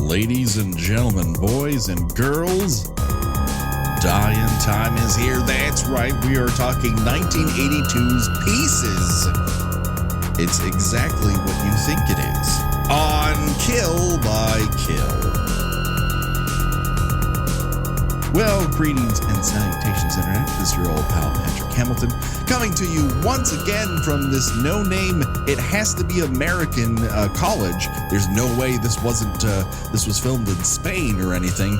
Ladies and gentlemen, boys and girls, Dying Time is here. That's right, we are talking 1982's Pieces. It's exactly what you think it is on Kill by Kill. Well, greetings and salutations, Internet. This is your old pal, Patrick Hamilton, coming to you once again from this no-name, it has to be American college. There's no way this wasn't, this was filmed in Spain or anything.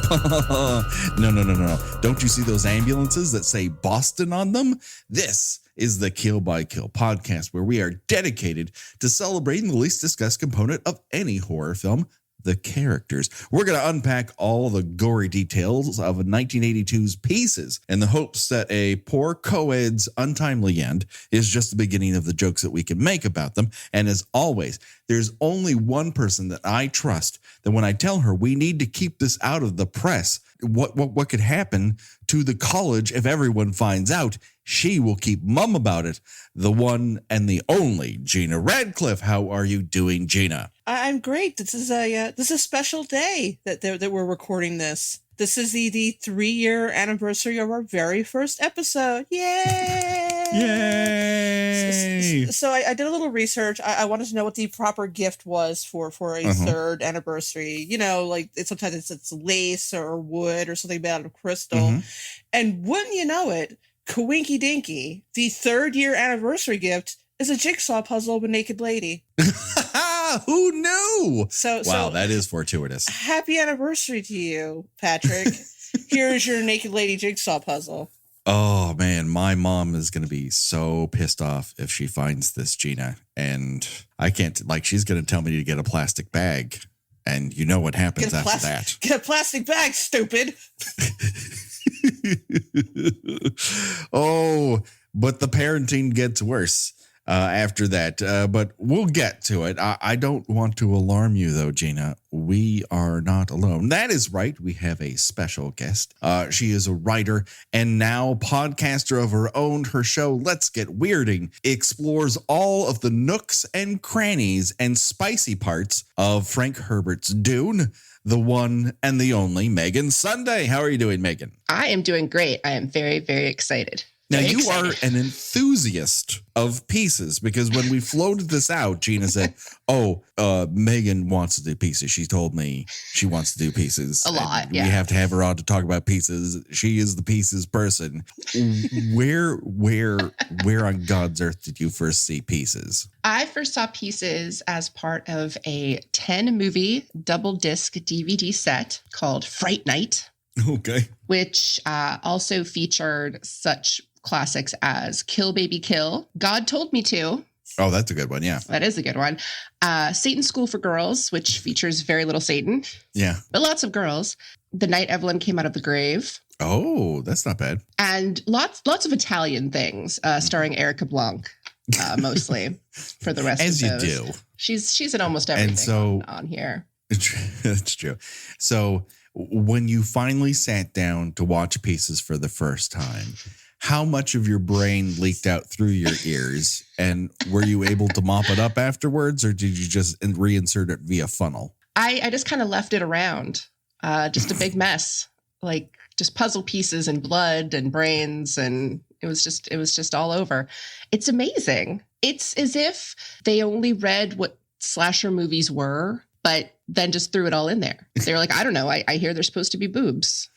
No. Don't you see those ambulances that say Boston on them? This is the Kill by Kill podcast, where we are dedicated to celebrating the least discussed component of any horror film, the characters. We're going to unpack all the gory details of 1982's Pieces in the hopes that a poor co-ed's untimely end is just the beginning of the jokes that we can make about them. And as always, there's only one person that I trust, that when I tell her we need to keep this out of the press, what could happen to the college if everyone finds out, she will keep mum about it. The one and the only Gina Radcliffe. How are you doing, Gina? I'm great. This is a special day that we're recording this. This is the 3-year anniversary of our very first episode. Yay! Yay! So I did a little research. I wanted to know what the proper gift was for a third anniversary. You know, like sometimes it's lace or wood or something made out of crystal. Mm-hmm. And wouldn't you know it, Kawinky Dinky, the 3rd-year anniversary gift is a jigsaw puzzle of a naked lady. Who knew? So that is fortuitous. Happy anniversary to you, Patrick. Here's your naked lady jigsaw puzzle. Oh, man, my mom is going to be so pissed off if she finds this, Gina. And I can't, she's going to tell me to get a plastic bag. And you know what happens after that. Get a plastic bag, stupid. Oh, but the parenting gets worse after that. But we'll get to it. I don't want to alarm you, though, Gina. We are not alone. That is right. We have a special guest. She is a writer and now podcaster of her own. Her show, Let's Get Weirding, explores all of the nooks and crannies and spicy parts of Frank Herbert's Dune. The one and the only Megan Sunday. How are you doing, Megan? I am doing great. I am very, very excited. Now, you are an enthusiast of Pieces, because when we floated this out, Gina said, Megan wants to do Pieces. She told me she wants to do Pieces. A lot, yeah. We have to have her on to talk about Pieces. She is the Pieces person. Where on God's earth did you first see Pieces? I first saw Pieces as part of a 10-movie double-disc DVD set called Fright Night. Okay. Which also featured such classics as Kill Baby Kill, God Told Me To. Oh, that's a good one, yeah. That is a good one. Satan's School for Girls, which features very little Satan. Yeah. But lots of girls. The Night Evelyn Came Out of the Grave. Oh, that's not bad. And lots of Italian things, starring Erica Blanc, mostly, for the rest as of those. As you do. She's in almost everything and so, on here. That's true. So when you finally sat down to watch Pieces for the first time, how much of your brain leaked out through your ears, and were you able to mop it up afterwards, or did you just reinsert it via funnel? I just kind of left it around, just a big mess, like just puzzle pieces and blood and brains, and it was just all over. It's amazing. It's as if they only read what slasher movies were, but then just threw it all in there. They were like, I don't know. I hear there's supposed to be boobs.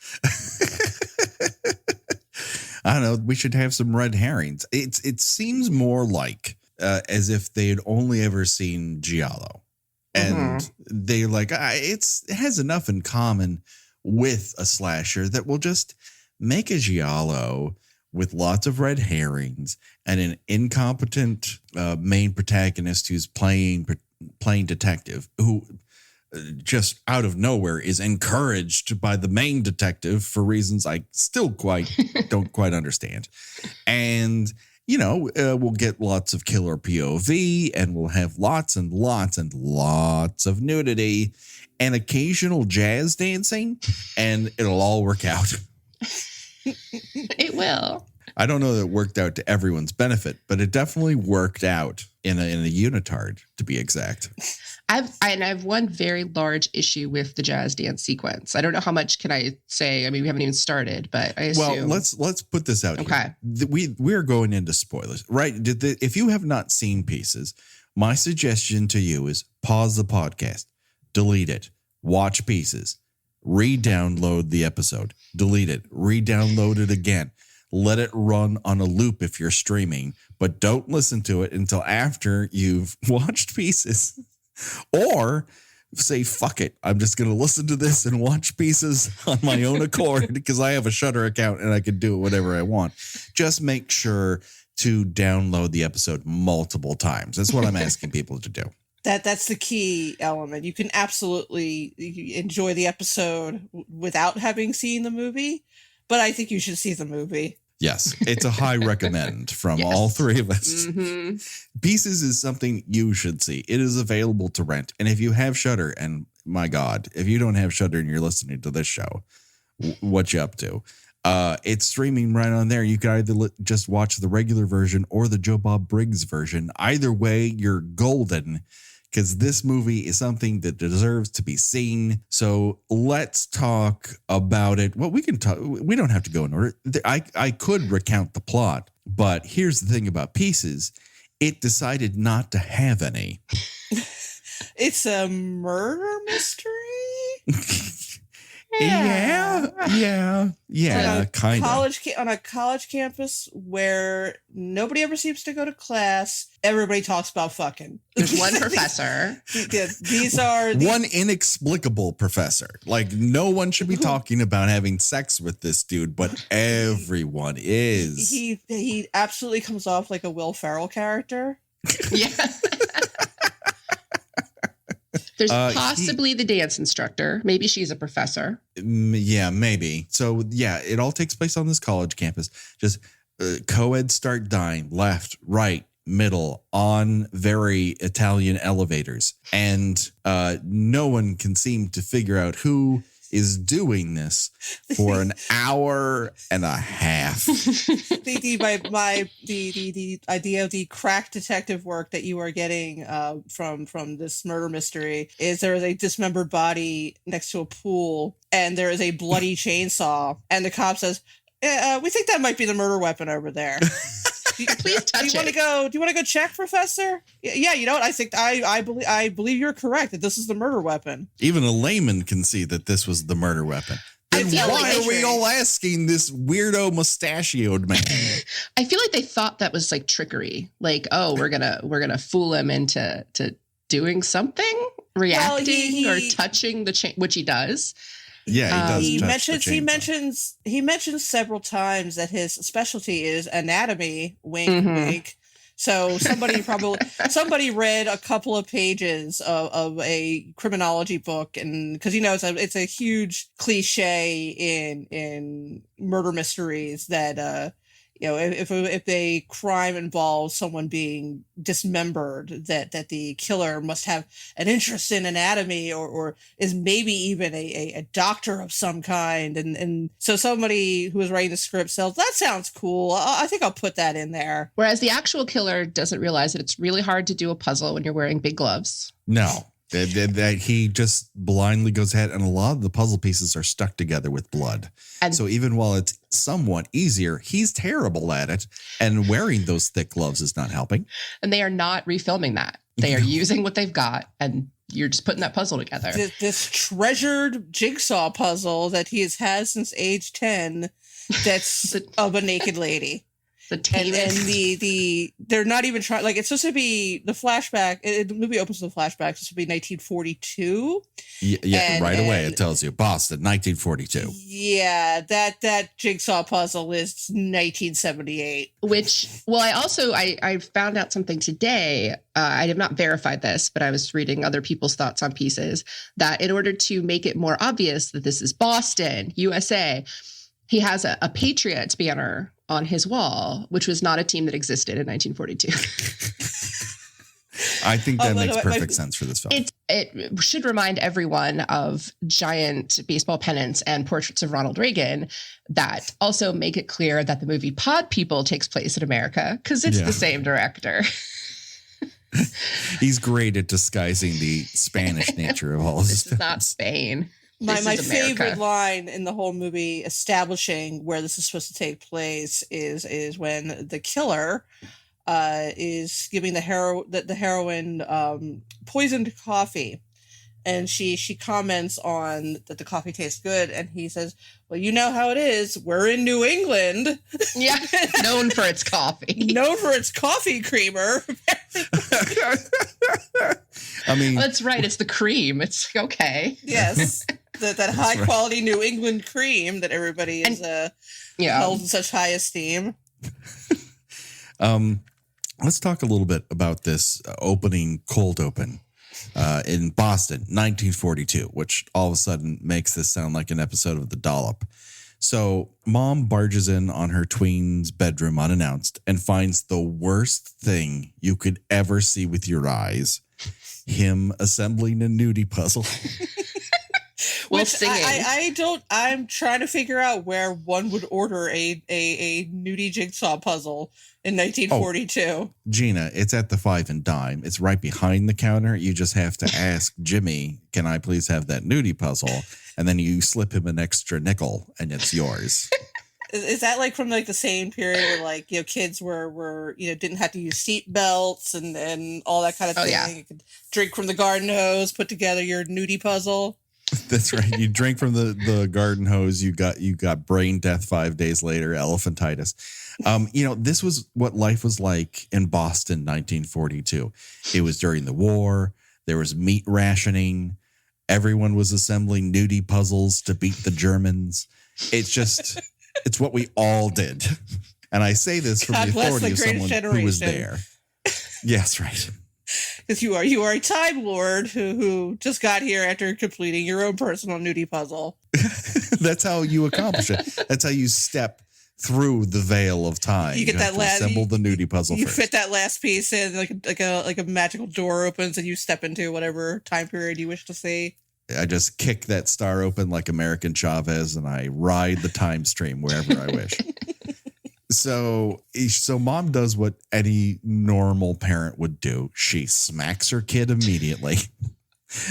I don't know. We should have some red herrings. It seems more like as if they had only ever seen Giallo. And they're like, it has enough in common with a slasher that we'll just make a Giallo with lots of red herrings and an incompetent main protagonist who's playing detective, who just out of nowhere is encouraged by the main detective for reasons I still don't quite understand. And, we'll get lots of killer POV, and we'll have lots and lots and lots of nudity and occasional jazz dancing, and it'll all work out. It will. I don't know that it worked out to everyone's benefit, but it definitely worked out in a unitard, to be exact. I have one very large issue with the jazz dance sequence. I don't know how much can I say. I mean, we haven't even started, but I assume. Well, let's put this out Okay. here. We're going into spoilers, right? If you have not seen Pieces, my suggestion to you is pause the podcast, delete it, watch Pieces, re-download the episode, delete it, re-download it again. Let it run on a loop if you're streaming, but don't listen to it until after you've watched Pieces. Or say, fuck it, I'm just going to listen to this and watch Pieces on my own accord because I have a Shudder account and I can do whatever I want. Just make sure to download the episode multiple times. That's what I'm asking people to do. That's the key element. You can absolutely enjoy the episode without having seen the movie, but I think you should see the movie. Yes, it's a high recommend from Yes. all three of us. Mm-hmm. Pieces is something you should see. It is available to rent. And if you have Shudder, and my God, if you don't have Shudder and you're listening to this show, what you up to? It's streaming right on there. You can either just watch the regular version or the Joe Bob Briggs version. Either way, you're golden, because this movie is something that deserves to be seen. So let's talk about it. Well, we can talk. We don't have to go in order. I could recount the plot, but here's the thing about Pieces. It decided not to have any. It's a murder mystery. Yeah, kind of. On a college campus where nobody ever seems to go to class. Everybody talks about fucking. There's one professor. These are One inexplicable professor. Like, no one should be talking about having sex with this dude, but everyone is. He absolutely comes off like a Will Ferrell character. Yeah. There's possibly the dance instructor. Maybe she's a professor. Yeah, maybe. So, yeah, it all takes place on this college campus. Just co-eds start dying left, right, middle, on very Italian elevators. And no one can seem to figure out who is doing this for an hour and a half. The idea of the crack detective work that you are getting from this murder mystery is there is a dismembered body next to a pool and there is a bloody chainsaw and the cop says, we think that might be the murder weapon over there. Please touch it. Do you want to go check, Professor? Yeah, you know what? I think I believe you're correct that this is the murder weapon. Even a layman can see that this was the murder weapon. Then why are we all asking this weirdo mustachioed man? I feel like they thought that was like trickery. Like, oh, we're gonna fool him into doing something, reacting or touching the chain, which he does. Yeah, he does. He mentions several times that his specialty is anatomy. Wink, wink. So somebody read a couple of pages of a criminology book, and because it's a huge cliche in murder mysteries that if a crime involves someone being dismembered, that the killer must have an interest in anatomy or is maybe even a doctor of some kind. And so somebody who was writing the script says, that sounds cool. I think I'll put that in there. Whereas the actual killer doesn't realize that it's really hard to do a puzzle when you're wearing big gloves. No. That he just blindly goes ahead, and a lot of the puzzle pieces are stuck together with blood. And so even while it's somewhat easier, he's terrible at it, and wearing those thick gloves is not helping. And they are not refilming that. They are using what they've got, and you're just putting that puzzle together. This treasured jigsaw puzzle that he has had since age 10 that's of a naked lady. And they're not even trying, like, it's supposed to be the flashback. The movie opens with a flashback. It's supposed to be 1942. Yeah, right away it tells you Boston, 1942. Yeah, that jigsaw puzzle is 1978. Which, well, I found out something today. I have not verified this, but I was reading other people's thoughts on Pieces, that in order to make it more obvious that this is Boston, USA, he has a Patriots banner on his wall, which was not a team that existed in 1942. I think that makes no, perfect sense for this film. It should remind everyone of giant baseball pennants and portraits of Ronald Reagan that also make it clear that the movie Pod People takes place in America because it's the same director. He's great at disguising the Spanish nature of all of his This is films. not Spain. My This is America. favorite line in the whole movie establishing where this is supposed to take place is when the killer is giving the heroine poisoned coffee, and she comments on that the coffee tastes good, and he says, well, you know how it is, we're in New England. Yeah, known for its coffee. Known for its coffee creamer. I mean, That's right, it's the cream. It's okay. Yes. That high right. quality New England cream that everybody is held in such high esteem. let's talk a little bit about this opening cold open in Boston, 1942, which all of a sudden makes this sound like an episode of The Dollop. So mom barges in on her tween's bedroom unannounced and finds the worst thing you could ever see with your eyes. Him assembling a nudie puzzle. While Which singing. I'm trying to figure out where one would order a nudie jigsaw puzzle in 1942. Gina, it's at the Five and Dime. It's right behind the counter. You just have to ask Jimmy, can I please have that nudie puzzle? And then you slip him an extra nickel and it's yours. Is that like from like the same period where like, kids were didn't have to use seat belts and all that kind of thing? Yeah. You could drink from the garden hose, put together your nudie puzzle. That's right. You drink from the garden hose. You got brain death 5 days later, elephantitis. This was what life was like in Boston, 1942. It was during the war. There was meat rationing. Everyone was assembling nudie puzzles to beat the Germans. It's what we all did. And I say this from God the bless authority the of someone greatest who was generation. there. Yes, right. Because you are a Time Lord who just got here after completing your own personal nudie puzzle. That's how you accomplish it. That's how you step through the veil of time. You get have that to last- assemble the nudie puzzle You first. fit that last piece in, like a magical door opens and you step into whatever time period you wish to see. I just kick that star open like American Chavez and I ride the time stream wherever I wish. So mom does what any normal parent would do. She smacks her kid immediately,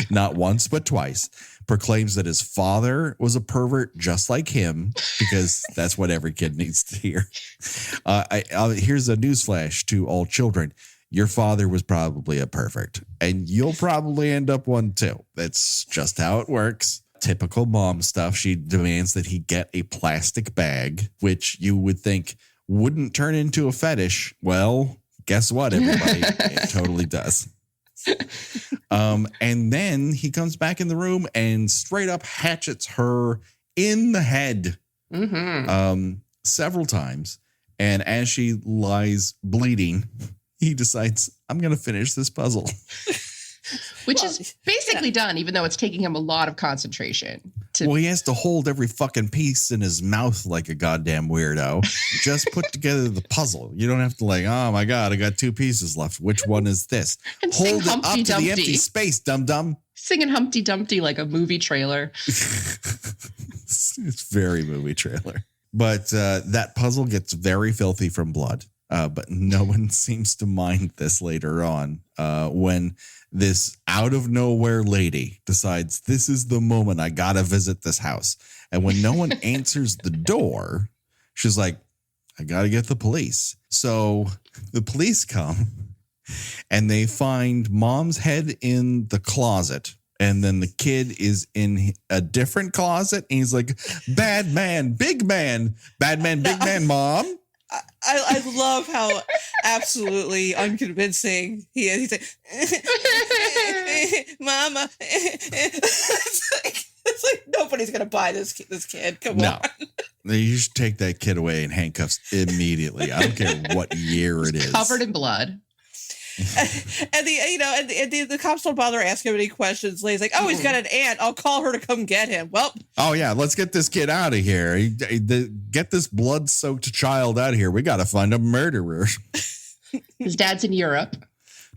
not once, but twice, proclaims that his father was a pervert just like him, because that's what every kid needs to hear. Here's a newsflash to all children. Your father was probably a pervert, and you'll probably end up one too. That's just how it works. Typical mom stuff. She demands that he get a plastic bag, which you would think wouldn't turn into a fetish. Well, guess what, everybody? It totally does. And then he comes back in the room and straight up hatchets her in the head several times. And as she lies bleeding, he decides, I'm going to finish this puzzle. Which is basically done, even though it's taking him a lot of concentration. Well, he has to hold every fucking piece in his mouth like a goddamn weirdo. Just put together the puzzle. You don't have to oh my God, I got 2 pieces left. Which one is this? And sing Hold it up Humpty to the empty Dumpty. space, dum-dum. Singing Humpty Dumpty like a movie trailer. It's very movie trailer. But that puzzle gets very filthy from blood. But no one seems to mind this later on when this out of nowhere lady decides this is the moment I gotta visit this house. And when no one answers the door, she's like, I gotta get the police. So the police come and they find mom's head in the closet. And then the kid is in a different closet. And he's like, bad man, big man, bad man, big man, mom. I love how absolutely unconvincing he is. He's like, Mama. It's like nobody's gonna buy this kid. Come on. You should take that kid away in handcuffs immediately. I don't care what year it is. Covered in blood. And the cops don't bother asking him any questions. He's like, oh, he's got an aunt. I'll call her to come get him. Well, oh yeah, let's get this kid out of here. Get this blood-soaked child out of here. We got to find a murderer. His dad's in Europe.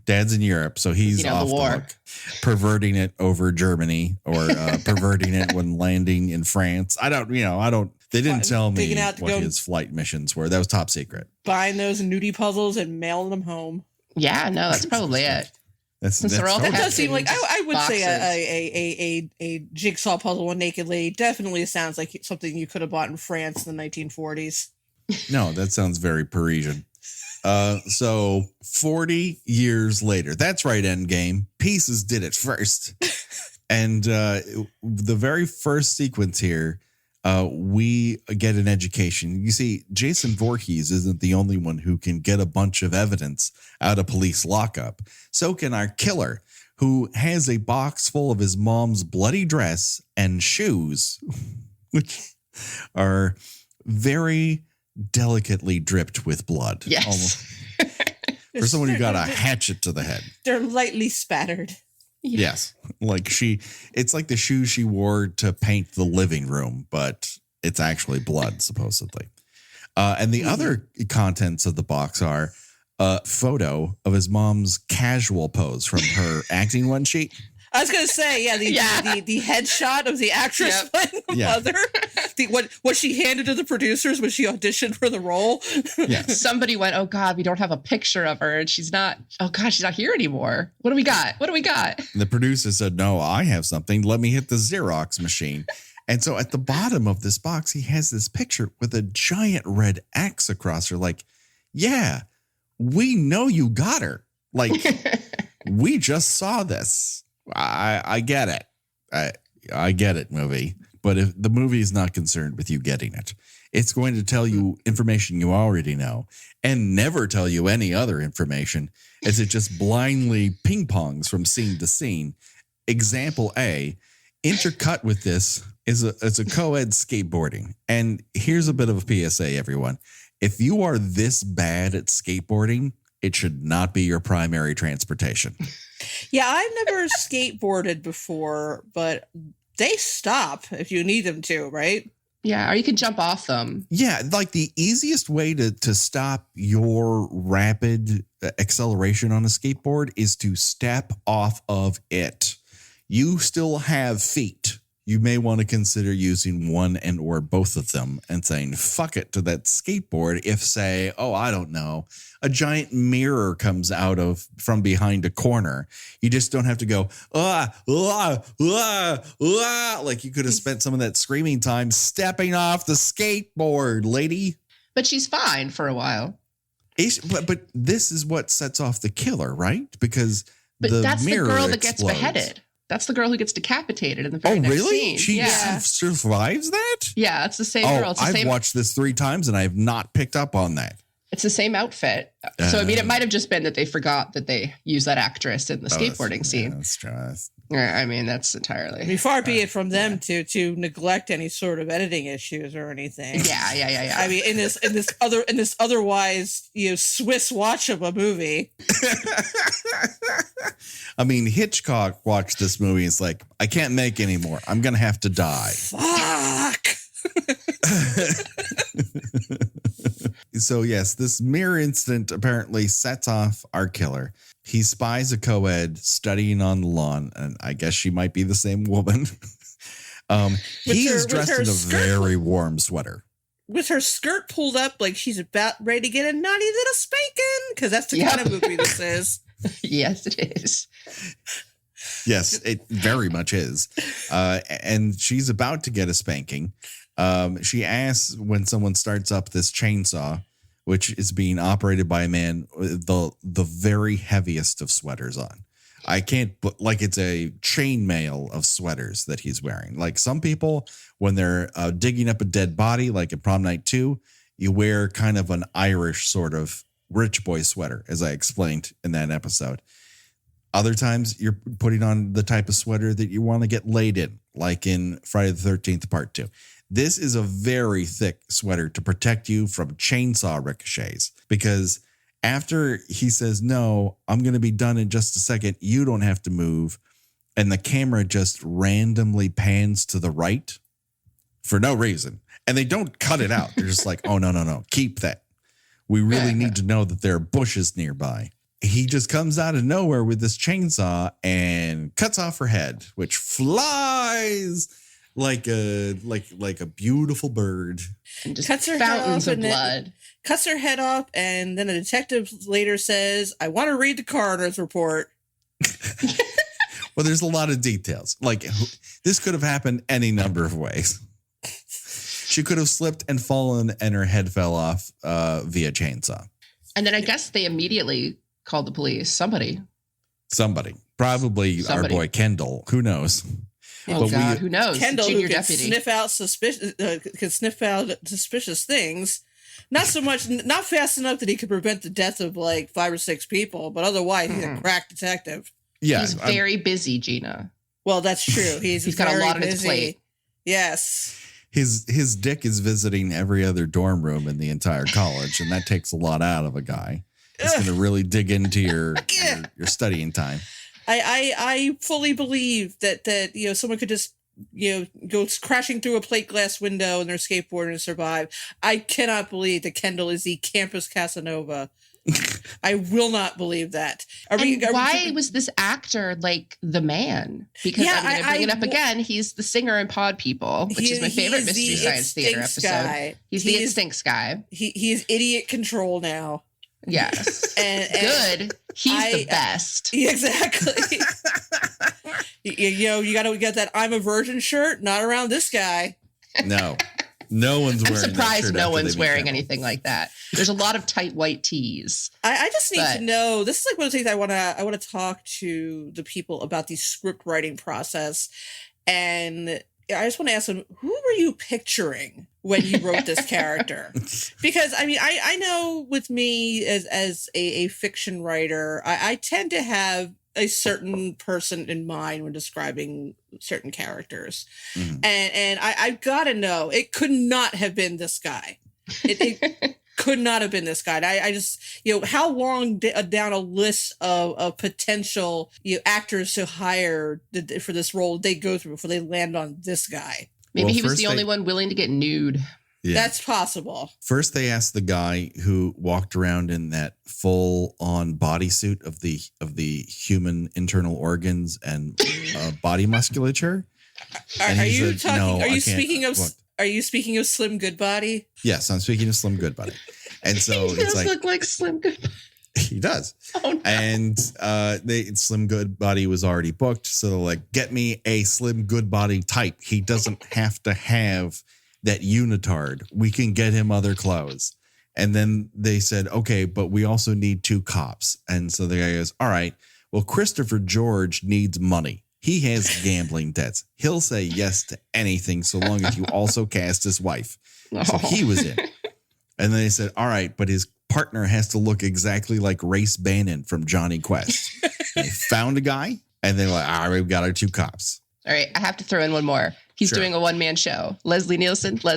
Dad's in Europe, so he's off the hook, perverting it over Germany or perverting it when landing in France. I don't. They didn't tell me what his flight missions were. That was top secret. Buying those nudie puzzles and mailing them home. Yeah, no, that's probably it. That does seem like I would say a jigsaw puzzle with naked lady definitely sounds like something you could have bought in France in the 1940s. No, that sounds very Parisian. So 40 years later, that's right, Endgame. Pieces did it first. And the very first sequence here, we get an education. You see, Jason Voorhees isn't the only one who can get a bunch of evidence out of police lockup. So can our killer, who has a box full of his mom's bloody dress and shoes, which are very delicately dripped with blood. Yes. Almost. For someone who got a hatchet to the head. They're lightly spattered. Yes. Like it's like the shoes she wore to paint the living room, but it's actually blood, supposedly. And the other contents of the box are a photo of his mom's casual pose from her acting one sheet. I was going to say, the headshot of the actress playing the mother. What she handed to the producers when she auditioned for the role. Yes. Somebody went, oh God, we don't have a picture of her. And she's not here anymore. What do we got? The producer said, no, I have something. Let me hit the Xerox machine. And so at the bottom of this box, he has this picture with a giant red X across her. Like, yeah, we know you got her. Like, we just saw this. I get it. I get it, movie. But if the movie is not concerned with you getting it, it's going to tell you information you already know and never tell you any other information as it just blindly ping-pongs from scene to scene. Example A, intercut with this is a co-ed skateboarding. And here's a bit of a PSA, everyone. If you are this bad at skateboarding, it should not be your primary transportation. Yeah, I've never skateboarded before, but they stop if you need them to, right? Yeah, or you can jump off them. Yeah, like the easiest way to stop your rapid acceleration on a skateboard is to step off of it. You still have feet. You may want to consider using one and or both of them and saying, fuck it to that skateboard. If say, I don't know, a giant mirror comes out from behind a corner. You just don't have to go, like you could have spent some of that screaming time stepping off the skateboard, lady. But she's fine for a while. But this is what sets off the killer, right? Because that's mirror the girl that explodes. gets beheaded. That's the girl who gets decapitated in the very next scene. She survives that? Yeah, it's the same girl. I've watched this 3 times and I have not picked up on that. It's the same outfit. So, I mean, it might have just been that they forgot that they used that actress in the skateboarding scene. That's just... I mean, that's entirely... I mean, far be it from them to neglect any sort of editing issues or anything. Yeah. I mean, in this otherwise, Swiss watch of a movie. I mean, Hitchcock watched this movie. It's like, I can't make any more. I'm going to have to die. Fuck. So, yes, this mirror incident apparently sets off our killer. He spies a co-ed studying on the lawn, and I guess she might be the same woman. He is dressed in a very warm sweater. With her skirt pulled up like she's about ready to get a naughty little spanking, because that's the kind of movie this is. Yes, it is. Yes, it very much is. And she's about to get a spanking. She asks when someone starts up this chainsaw, which is being operated by a man with the very heaviest of sweaters on. I can't, like, it's a chainmail of sweaters that he's wearing. Like some people, when they're digging up a dead body, like at Prom Night 2, you wear kind of an Irish sort of rich boy sweater, as I explained in that episode. Other times you're putting on the type of sweater that you want to get laid in, like in Friday the 13th Part 2. This is a very thick sweater to protect you from chainsaw ricochets, because after he says, no, I'm going to be done in just a second, you don't have to move, and the camera just randomly pans to the right for no reason, and they don't cut it out. They're just like, oh, no, keep that. We really need to know that there are bushes nearby. he just comes out of nowhere with this chainsaw and cuts off her head, which flies like a beautiful bird. And just Cuts her fountains head of off blood. Cuts her head off, and then a detective later says, "I want to read the coroner's report." Well, there's a lot of details. Like, this could have happened any number of ways. She could have slipped and fallen, and her head fell off via chainsaw. And then I guess they immediately called the police. Somebody. Probably our boy Kendall. Who knows? Oh, But God. Who knows? Kendall, Junior who can deputy. sniff out suspicious things. Not so much, not fast enough that he could prevent the death of like 5 or 6 people, but otherwise he's a crack detective. Yeah, He's very busy, Gina. Well, that's true. He's got a very lot on his busy. plate. Yes. his dick is visiting every other dorm room in the entire college, and that takes a lot out of a guy. It's going to really dig into your studying time. I fully believe that someone could just go crashing through a plate glass window in their skateboard and survive. I cannot believe that Kendall is the campus Casanova. I will not believe that. Why was this actor like the man? Because I'm going to bring it up again. He's the singer in Pod People, which is my favorite Mystery Science Theater episode. Guy. He's the It Stinks guy. He's idiot control now. Yes. and good. He's the best. Exactly. You got to get that "I'm a virgin" shirt. Not around this guy. No one's wearing. I'm surprised no one's wearing anything like that. There's a lot of tight white tees. I just need to know. This is like one of the things I want to talk to the people about the script writing process, and I just want to ask them, who were you picturing when you wrote this character? Because I mean, I know with me as a fiction writer, I tend to have a certain person in mind when describing certain characters. Mm-hmm. And I've got to know, it could not have been this guy. It could not have been this guy. I just, how long down a list of potential actors to hire for this role they go through before they land on this guy? Maybe he was the only one willing to get nude. Yeah. That's possible. First, they asked the guy who walked around in that full-on bodysuit of the human internal organs and body musculature. Are you speaking of Slim Goodbody? Yes, I'm speaking of Slim Goodbody. And so he does look like Slim Goodbody. He does. Oh, no. And Slim Goodbody was already booked, so they're like, get me a Slim Goodbody type. He doesn't have to have that unitard. We can get him other clothes. And then they said, okay, but we also need 2 cops. And so the guy goes, all right, well, Christopher George needs money. He has gambling debts. He'll say yes to anything so long as you also cast his wife. Oh. So he was in. And then they said, all right, but his partner has to look exactly like Race Bannon from Johnny Quest. They found a guy, and they're like, all right, we've got our 2 cops. All right, I have to throw in one more. He's doing a one-man show. Leslie Nielsen. All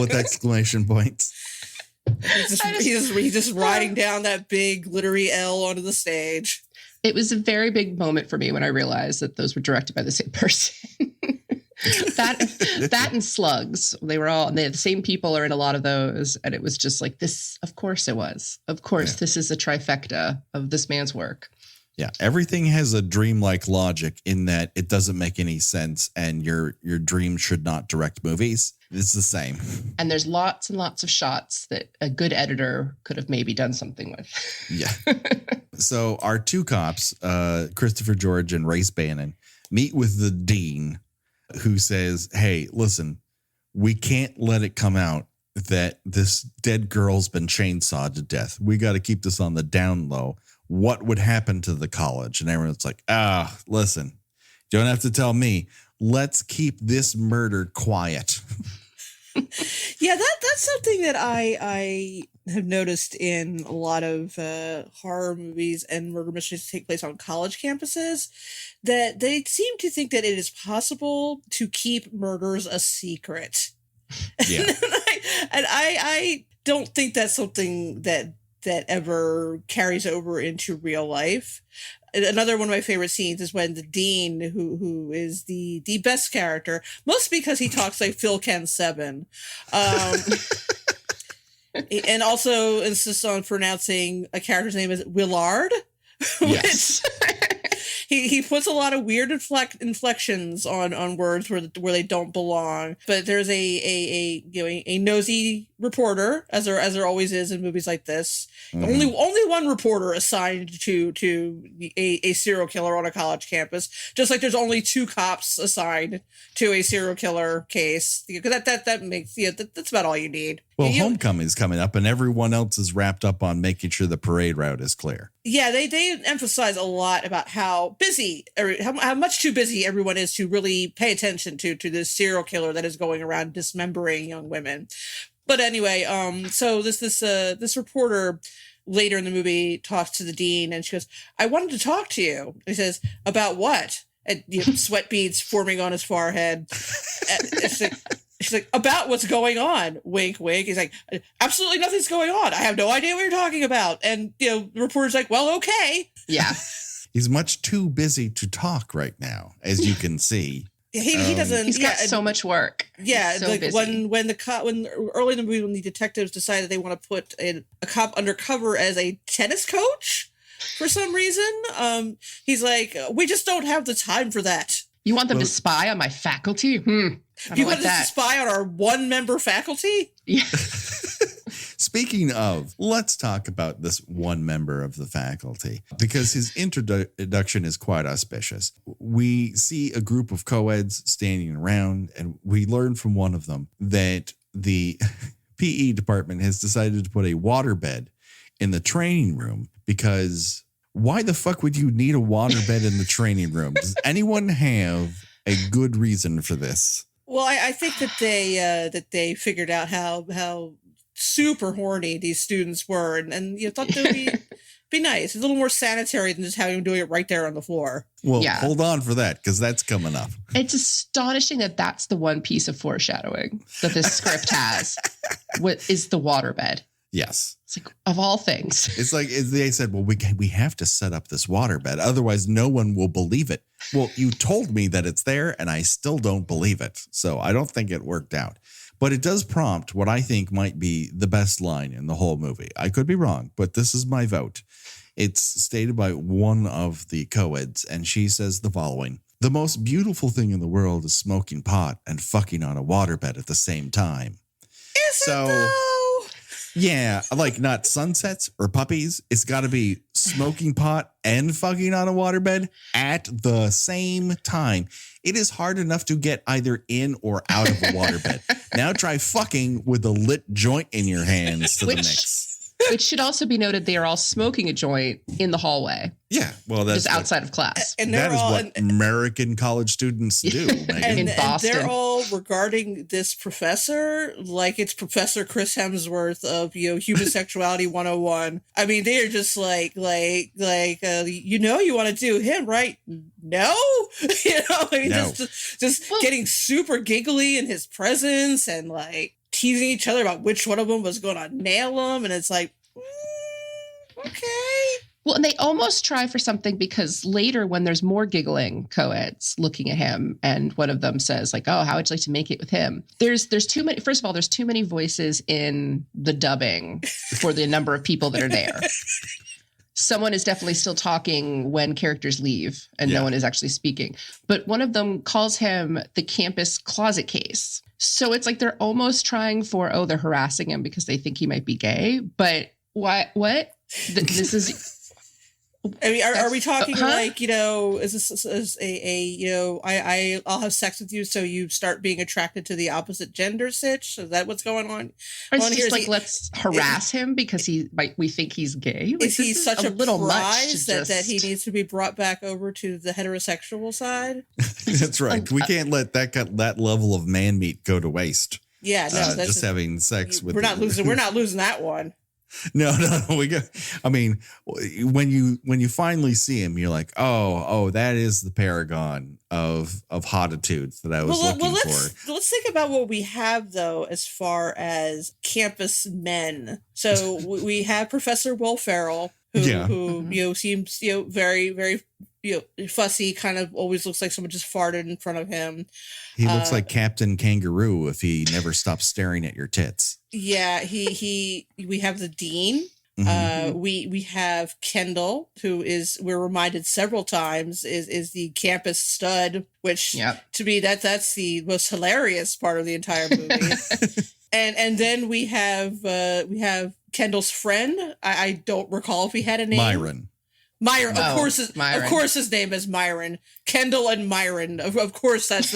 with exclamation points. He's just riding down that big glittery L onto the stage. It was a very big moment for me when I realized that those were directed by the same person. that and Slugs. The same people are in a lot of those. And it was just like this. Of course it was. Of course, This is a trifecta of this man's work. Yeah, everything has a dreamlike logic in that it doesn't make any sense, and your dream should not direct movies. It's the same. And there's lots and lots of shots that a good editor could have maybe done something with. Yeah. So our 2 cops, Christopher George and Race Bannon, meet with the dean, who says, hey, listen, we can't let it come out that this dead girl's been chainsawed to death. We got to keep this on the down low. What would happen to the college? And everyone's like, listen, you don't have to tell me. Let's keep this murder quiet. Yeah, that's something that I have noticed in a lot of horror movies and murder mysteries that take place on college campuses, that they seem to think that it is possible to keep murders a secret. Yeah. and I don't think that's something that ever carries over into real life. Another one of my favorite scenes is when the dean, who is the best character, mostly because he talks like Phil Ken Seven, And also insists on pronouncing a character's name as Willard. Yes. He puts a lot of weird inflections on words where they don't belong. But there's a nosy reporter, as there always is in movies like this. Only one reporter assigned to a serial killer on a college campus. Just like there's only 2 cops assigned to a serial killer case. Because that makes that's about all you need. Well, homecoming's coming up, and everyone else is wrapped up on making sure the parade route is clear. Yeah, they emphasize a lot about how busy, how much too busy everyone is to really pay attention to this serial killer that is going around dismembering young women. But anyway, so this reporter later in the movie talks to the dean, and she goes, "I wanted to talk to you." And he says, "About what?" And sweat beads forming on his forehead. She's like, "About what's going on." Wink, wink. He's like, "Absolutely nothing's going on. I have no idea what you're talking about." And the reporter's like, "Well, okay." Yeah. He's much too busy to talk right now, as you can see. He doesn't. He's got so much work. Yeah, so like busy. when early in the movie when the detectives decided they want to put a cop undercover as a tennis coach for some reason, he's like, "We just don't have the time for that." You want them to spy on my faculty? I don't You like want us to spy on our 1-member faculty? Yeah. Speaking of, let's talk about this one member of the faculty, because his introduction is quite auspicious. We see a group of co-eds standing around, and we learn from one of them that the PE department has decided to put a waterbed in the training room, because why the fuck would you need a waterbed in the training room? Does anyone have a good reason for this? Well, I think that they figured out how super horny these students were, and you thought that would be nice. It's a little more sanitary than just having them doing it right there on the floor. Well, hold on for that, because that's coming up. It's astonishing that that's the one piece of foreshadowing that this script has. What is the waterbed? Yes. It's like, of all things. It's like they said, well, we have to set up this waterbed. Otherwise, no one will believe it. Well, you told me that it's there, and I still don't believe it. So I don't think it worked out. But it does prompt what I think might be the best line in the whole movie. I could be wrong, but this is my vote. It's stated by one of the co-eds, and she says the following: "The most beautiful thing in the world is smoking pot and fucking on a waterbed at the same time." Is it though? Yeah, like not sunsets or puppies. It's got to be smoking pot and fucking on a waterbed at the same time. It is hard enough to get either in or out of a waterbed. Now try fucking with a lit joint in your hands to the mix. Which should also be noted, they are all smoking a joint in the hallway. Yeah, well, that's just outside of class. And that is what American college students do, Megan. In Boston. And they're all regarding this professor like it's Professor Chris Hemsworth of Human Sexuality 101. I mean, they are just like you want to do him, right? No, No. just getting super giggly in his presence and like teasing each other about which one of them was going to nail him, and it's like, okay. Well, and they almost try for something, because later when there's more giggling co-eds looking at him, and one of them says like, "Oh, how would you like to make it with him?" There's too many. First of all, there's too many voices in the dubbing for the number of people that are there. Someone is definitely still talking when characters leave, and no one is actually speaking. But one of them calls him the campus closet case. So it's like they're almost trying for, they're harassing him because they think he might be gay. But what? This is... I mean, are we talking like, is this I'll have sex with you so you start being attracted to the opposite gender sitch? Is that what's going on? Or it's just like, let's harass him because we think he's gay? Like, is he such a little prize that he needs to be brought back over to the heterosexual side? That's right. We can't let that level of man meat go to waste. Yeah, no, that's just having sex with. We're not losing that one. No, we got. I mean, when you finally see him, you're like, oh, that is the paragon of hotitudes that I was looking for. Let's think about what we have though, as far as campus men. So we have Professor Will Ferrell, who seems very, very fussy, kind of always looks like someone just farted in front of him. He looks like Captain Kangaroo if he never stops staring at your tits. Yeah, we have the dean. We have Kendall, who we're reminded several times is the campus stud, which to me that's the most hilarious part of the entire movie. and then we have Kendall's friend. I don't recall if he had a name. Myron, of course his name is Myron. Kendall and Myron. Of course that's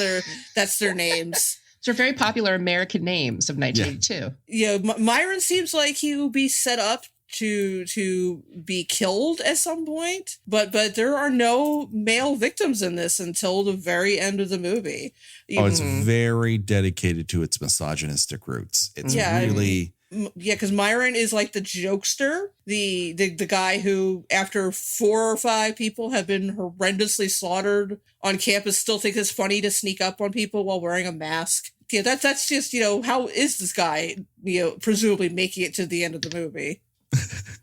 their names. They're very popular American names of 1982. Yeah, Myron seems like he will be set up to be killed at some point, but there are no male victims in this until the very end of the movie. It's very dedicated to its misogynistic roots. It's really... because Myron is like the jokester, the guy who, after 4 or 5 people have been horrendously slaughtered on campus, still thinks it's funny to sneak up on people while wearing a mask. Yeah, that's just, how is this guy, presumably making it to the end of the movie?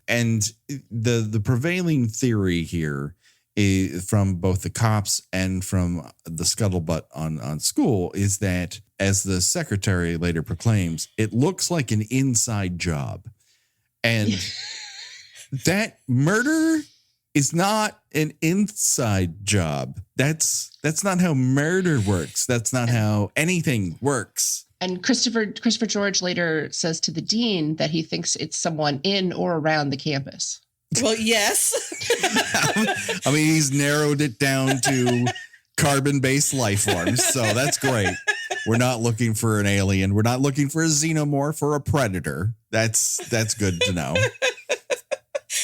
And the prevailing theory here is, from both the cops and from the scuttlebutt on school, is that, as the secretary later proclaims, it looks like an inside job. And that murder is not an inside job. That's not how murder works. That's not how anything works. And Christopher George later says to the dean that he thinks it's someone in or around the campus. Well, yes. I mean, he's narrowed it down to carbon-based life forms, so that's great. We're not looking for an alien. We're not looking for a xenomorph or a predator. That's good to know.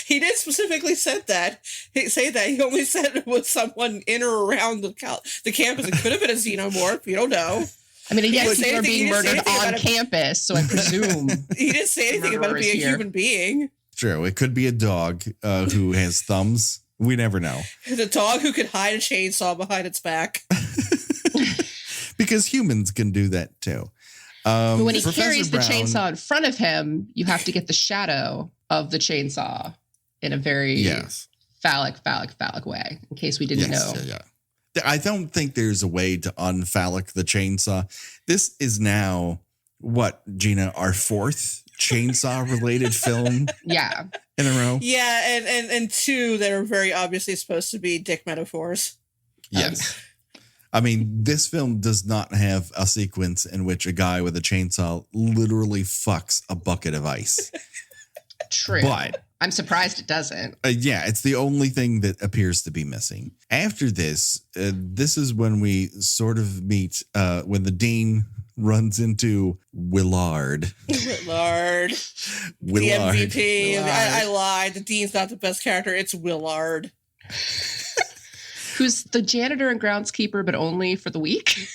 He did specifically say that. He only said it was someone in or around the campus. It could have been a xenomorph. You don't know. I mean, yes, people are being murdered on campus, so I presume. He didn't say anything about it being a human being. True. It could be a dog who has thumbs. We never know. The dog who could hide a chainsaw behind its back. Because humans can do that too. But when he carries the chainsaw in front of him, you have to get the shadow of the chainsaw in a very phallic way, in case we didn't know. Yeah. I don't think there's a way to unphallic the chainsaw. This is now, what, Gina, our 4th chainsaw-related film? Yeah. In a row? Yeah, and 2 that are very obviously supposed to be dick metaphors. Yes. I mean, this film does not have a sequence in which a guy with a chainsaw literally fucks a bucket of ice. True. But I'm surprised it doesn't. It's the only thing that appears to be missing. After this, this is when we sort of meet when the dean runs into Willard. Willard. The MVP. Willard. I lied. The dean's not the best character. It's Willard. Who's the janitor and groundskeeper, but only for the week?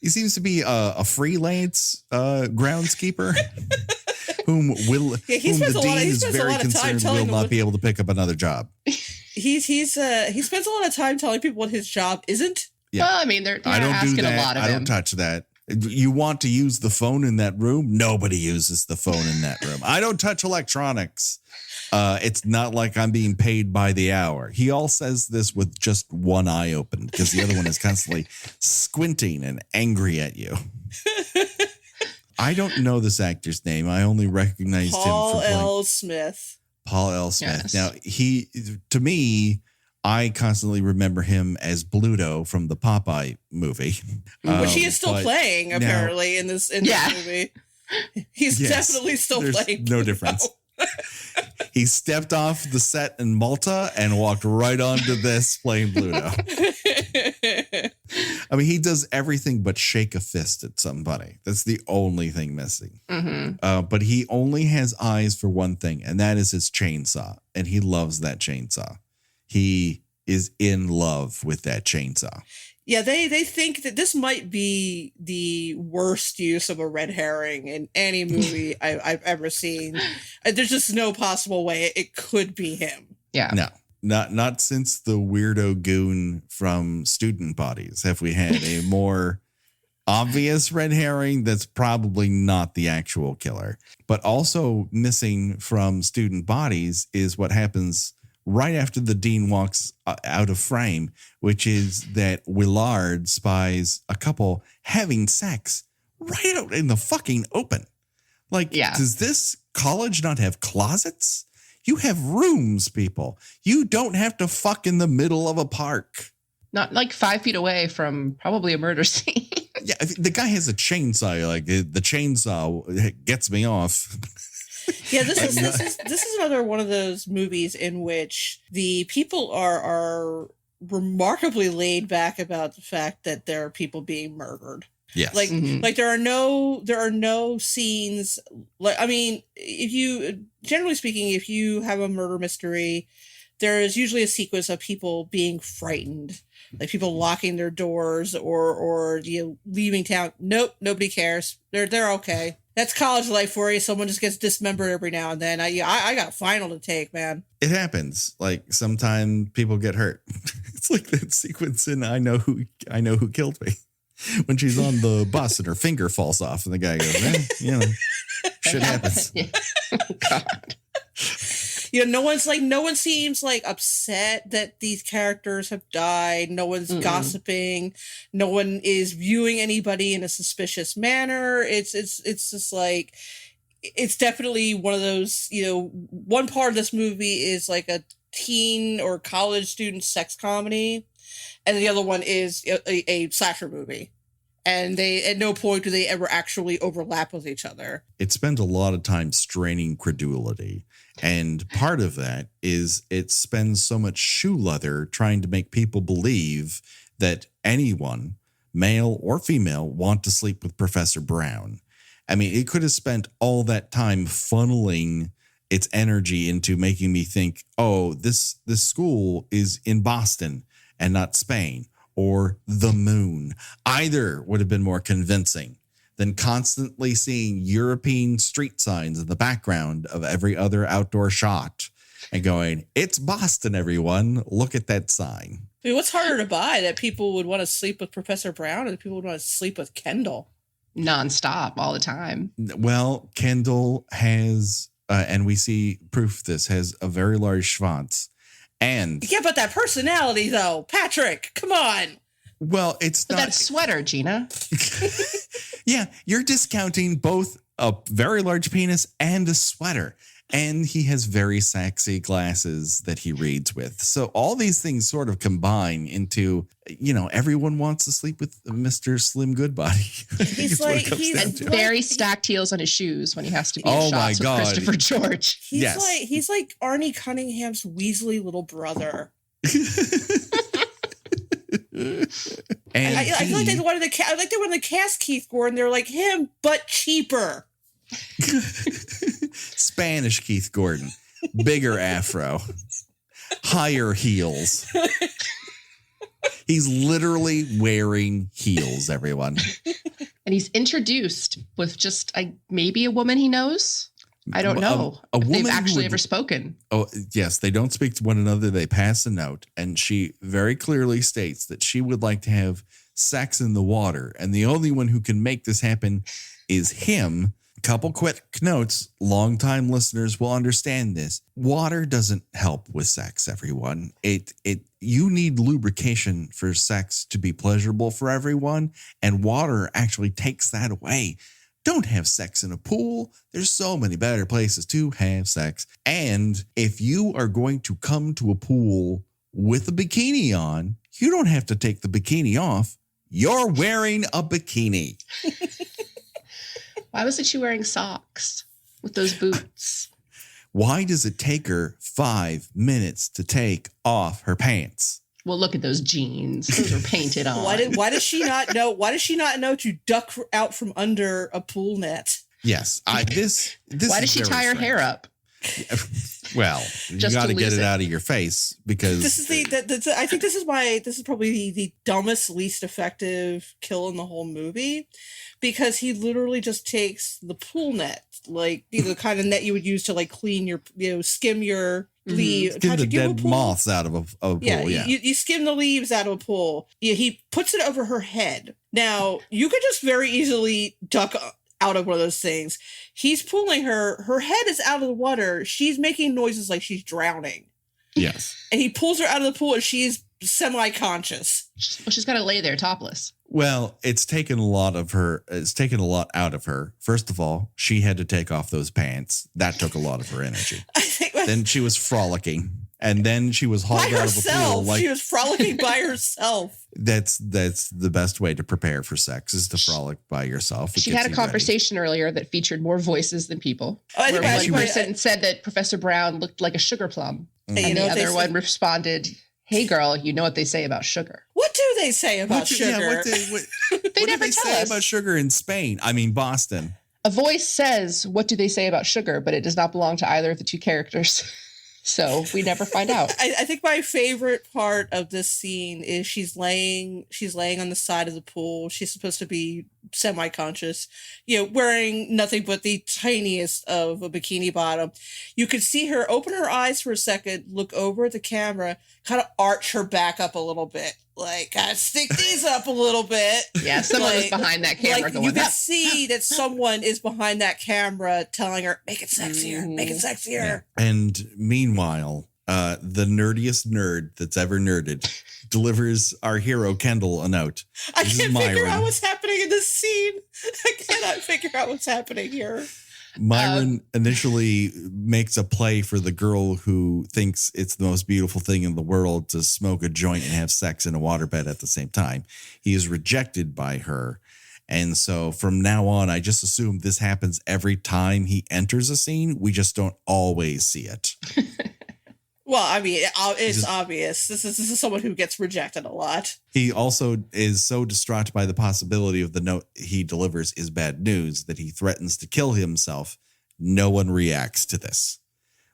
He seems to be a freelance groundskeeper. Whom the dean is very concerned will not be able to pick up another job. He spends a lot of time telling people what his job isn't. Yeah. Well, I mean, they're asking a lot of him. I don't touch that. You want to use the phone in that room? Nobody uses the phone in that room. I don't touch electronics. It's not like I'm being paid by the hour. He all says this with just one eye open because the other one is constantly squinting and angry at you. I don't know this actor's name. I only recognized him from Paul L. Smith. Paul L. Smith. Yes. Now, to me, I constantly remember him as Bluto from the Popeye movie. Which he is still playing, apparently, in this movie. He's definitely still playing no difference. He stepped off the set in Malta and walked right onto this playing Bluto. I mean, he does everything but shake a fist at somebody. That's the only thing missing. Mm-hmm. But he only has eyes for one thing, and that is his chainsaw. And he loves that chainsaw. He is in love with that chainsaw. Yeah, they think that this might be the worst use of a red herring in any movie I've ever seen. There's just no possible way it could be him. Yeah. No. Not since the weirdo goon from Student Bodies have we had a more obvious red herring that's probably not the actual killer. But also missing from Student Bodies is what happens right after the dean walks out of frame, which is that Willard spies a couple having sex right out in the fucking open. Like, does this college not have closets? You have rooms, people. You don't have to fuck in the middle of a park. Not like 5 feet away from probably a murder scene. Yeah, the guy has a chainsaw. Like, the chainsaw gets me off. Yeah, this is another one of those movies in which the people are remarkably laid back about the fact that there are people being murdered. Yes. Like there are no scenes. Like, I mean, if you, generally speaking, if you have a murder mystery, there is usually a sequence of people being frightened, like people locking their doors or leaving town. Nope, nobody cares. They're okay. That's college life for you. Someone just gets dismembered every now and then. I got a final to take, man. It happens. Like, sometimes people get hurt. It's like that sequence in I Know Who Killed Me, when she's on the bus and her finger falls off and the guy goes, shit happens. Yeah. Oh, God. No one seems like upset that these characters have died. No one's gossiping. No one is viewing anybody in a suspicious manner. It's just like, it's definitely one of those, one part of this movie is like a teen or college student sex comedy, and the other one is a slasher movie. And they, at no point do they ever actually overlap with each other. It spends a lot of time straining credulity. And part of that is it spends so much shoe leather trying to make people believe that anyone, male or female, want to sleep with Professor Brown. I mean, it could have spent all that time funneling its energy into making me think, oh, this school is in Boston and not Spain, or the moon. Either would have been more convincing than constantly seeing European street signs in the background of every other outdoor shot and going, it's Boston, everyone. Look at that sign. I mean, what's harder to buy, that people would want to sleep with Professor Brown or that people would want to sleep with Kendall? Nonstop, all the time. Well, Kendall has, and we see proof of this, has a very large schwanz. And yeah, but that personality, though, Patrick, come on. Well, it's but not that sweater, Gina. Yeah, you're discounting both a very large penis and a sweater. And he has very sexy glasses that he reads with. So all these things sort of combine into, everyone wants to sleep with Mr. Slim Goodbody. He's like, very stacked heels on his shoes when he has to be in shots with Christopher George. He's like Arnie Cunningham's Weasley little brother. And I feel like they wanted to cast Keith Gordon. They're like him, but cheaper. Spanish Keith Gordon, bigger afro, higher heels. He's literally wearing heels, everyone. And he's introduced with just maybe a woman he knows. I don't know if they've actually ever spoken. Oh, yes. They don't speak to one another. They pass a note. And she very clearly states that she would like to have sex in the water. And the only one who can make this happen is him. Couple quick notes. Longtime listeners will understand this. Water doesn't help with sex, everyone. You need lubrication for sex to be pleasurable for everyone. And water actually takes that away. Don't have sex in a pool. There's so many better places to have sex. And if you are going to come to a pool with a bikini on, you don't have to take the bikini off. You're wearing a bikini. Why wasn't she wearing socks with those boots? Why does it take her 5 minutes to take off her pants? Well, look at those jeans. Those are painted on. Why does she not know? Why does she not know to duck out from under a pool net? Yes, this. Why does she tie her hair up? Well, you got to get it out of your face because this is I think this is probably the dumbest, least effective kill in the whole movie, because he literally just takes the pool net, like the kind of net you would use to like clean your, skim your leaves. Skim the dead moths out of a pool. Yeah, you skim the leaves out of a pool. He puts it over her head. Now you could just very easily duck out of one of those things. He's pulling her head is out of the water. She's making noises like she's drowning. Yes. And he pulls her out of the pool and she is semi-conscious. Well, she's got to lay there topless. Well, it's taken a lot out of her. First of all, she had to take off those pants. That took a lot of her energy. I think Then she was frolicking. And then she was hauled by out of the pool. herself. Like, She was frolicking by herself. that's the best way to prepare for sex, is to frolic by yourself. It She gets had a you conversation earlier that featured more voices than people. Oh, I Where think one I- person said that Professor Brown looked like a sugar plum. ready. Hey, And you know the what they other say- one responded, "Hey girl, you know what they say about sugar." What do they say about sugar? What They do never they tell say us. about sugar in Spain? I mean, Boston. A voice says, "What do they say about sugar?" But it does not belong to either of the two characters. So we never find out. I think my favorite part of this scene is she's laying on the side of the pool. She's supposed to be semi-conscious, wearing nothing but the tiniest of a bikini bottom. You could see her open her eyes for a second, look over at the camera, kind of arch her back up a little bit, like kind of stick these up a little bit. Yeah, someone was behind that camera Like going, you can "That see that someone is behind that camera telling her, "Make it sexier, make it sexier." And meanwhile, the nerdiest nerd that's ever nerded delivers our hero Kendall a note. I This is can't figure Myron. out what's happening in this scene. I cannot figure out what's happening here. Myron initially makes a play for the girl who thinks it's the most beautiful thing in the world to smoke a joint and have sex in a waterbed at the same time. He is rejected by her. And so from now on, I just assume this happens every time he enters a scene. We just don't always see it. Well, I mean, it's Just- obvious. This is someone who gets rejected a lot. He also is so distraught by the possibility of the note he delivers is bad news that he threatens to kill himself. No one reacts to this.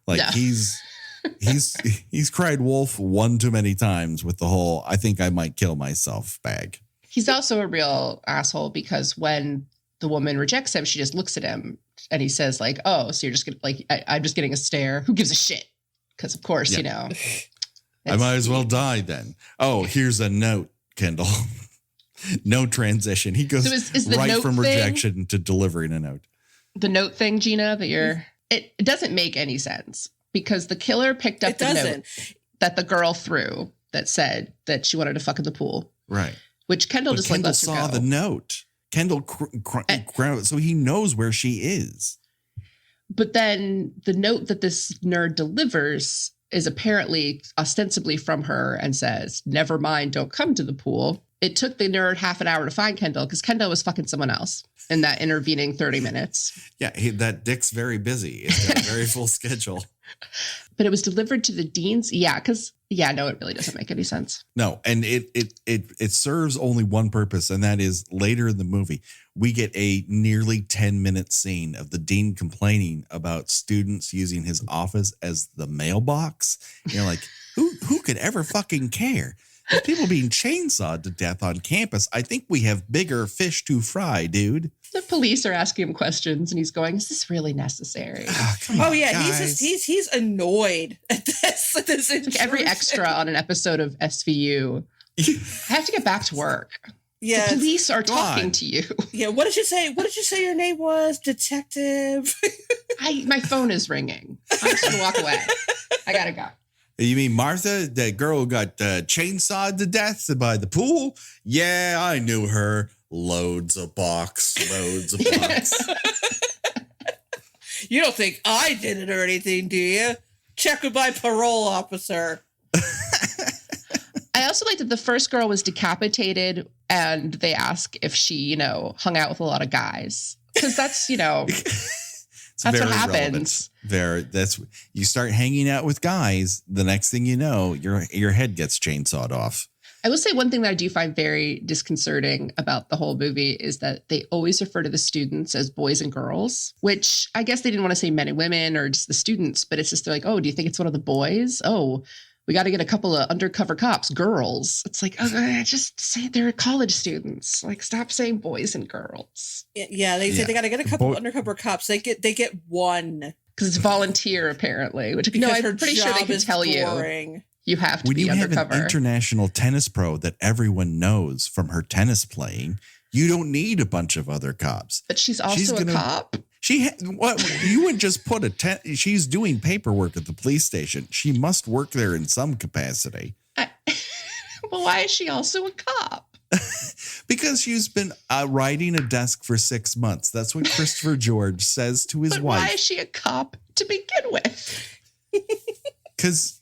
Like No. he's cried wolf one too many times with the whole "I think I might kill myself" bag. He's also a real asshole because when the woman rejects him, she just looks at him and he says, like, "Oh, so you're just gonna I'm just getting a stare. Who gives a shit?" Because of course, Yeah. I might as well die then. Oh, here's a note, Kendall. No transition. He goes So is the right note from thing- rejection to delivering a note. The note thing, Gina, that it doesn't make any sense because the killer picked up It the note doesn't. that the girl threw that said that she wanted to fuck in the pool, Right. which Kendall But just Kendall lets her saw go. the note. Kendall, so he knows where she is. But then the note that this nerd delivers is apparently ostensibly from her and says, "Never mind, don't come to the pool." It took the nerd half an hour to find Kendall because Kendall was fucking someone else in that intervening 30 minutes. Yeah, that dick's very busy. It's got a very full schedule. But it was delivered to the deans. Yeah, because no, it really doesn't make any sense. No, and it serves only one purpose, and that is later in the movie, we get a nearly 10-minute scene of the dean complaining about students using his office as the mailbox. And you're like, who could ever fucking care? There's people being chainsawed to death on campus. I think we have bigger fish to fry, dude. The police are asking him questions, and he's going, "Is this really necessary?" Come Oh on, yeah, guys. he's annoyed at this. At this Like every intrusion. extra on an episode of SVU. I have to get back to work. Yeah, The police are Go talking on. to you. yeah. What did you say? What did you say your name was? Detective. My phone is ringing. I'm just gonna walk away. I gotta go. You mean Martha, that girl who got chainsawed to death by the pool? Yeah, I knew her. Loads of box. You don't think I did it or anything, do you? Check with my parole officer. I also like that the first girl was decapitated and they ask if she, hung out with a lot of guys. Because that's, It's That's what very happens. relevant. You start hanging out with guys, the next thing you know, your head gets chainsawed off. I will say one thing that I do find very disconcerting about the whole movie is that they always refer to the students as boys and girls, which I guess they didn't want to say men and women or just the students, but it's just they're like, "Oh, do you think it's one of the boys? Oh, we got to get a couple of undercover cops, girls." It's like, just say they're college students. Like, stop saying boys and girls. Yeah, they say Yeah. they got to get a couple Boy- undercover cops. They get one. Because it's volunteer, apparently, which, Because her I'm pretty sure they job can is tell boring. you have to When be you have undercover. an international tennis pro that everyone knows from her tennis playing, you don't need a bunch of other cops. But she's also a gonna- cop. What you would just put she's doing paperwork at the police station. She must work there in some capacity. Well, why is she also a cop? Because she's been riding a desk for 6 months. That's what Christopher George says to his But wife. why is she a cop to begin with? Because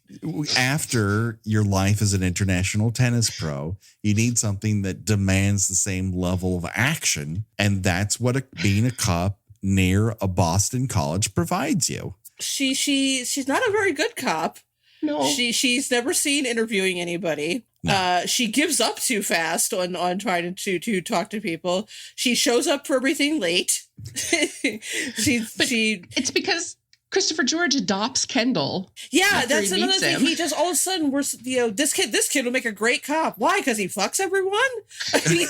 after your life as an international tennis pro, you need something that demands the same level of action. And that's what being a cop near a Boston college provides you. She's not a very good cop. No. She's never seen interviewing anybody. No. She gives up too fast on trying to talk to people. She shows up for everything late. It's because Christopher George adopts Kendall. Yeah, that's he another meets thing. him. He just all of a sudden this kid will make a great cop. Why? Because he fucks everyone. I mean,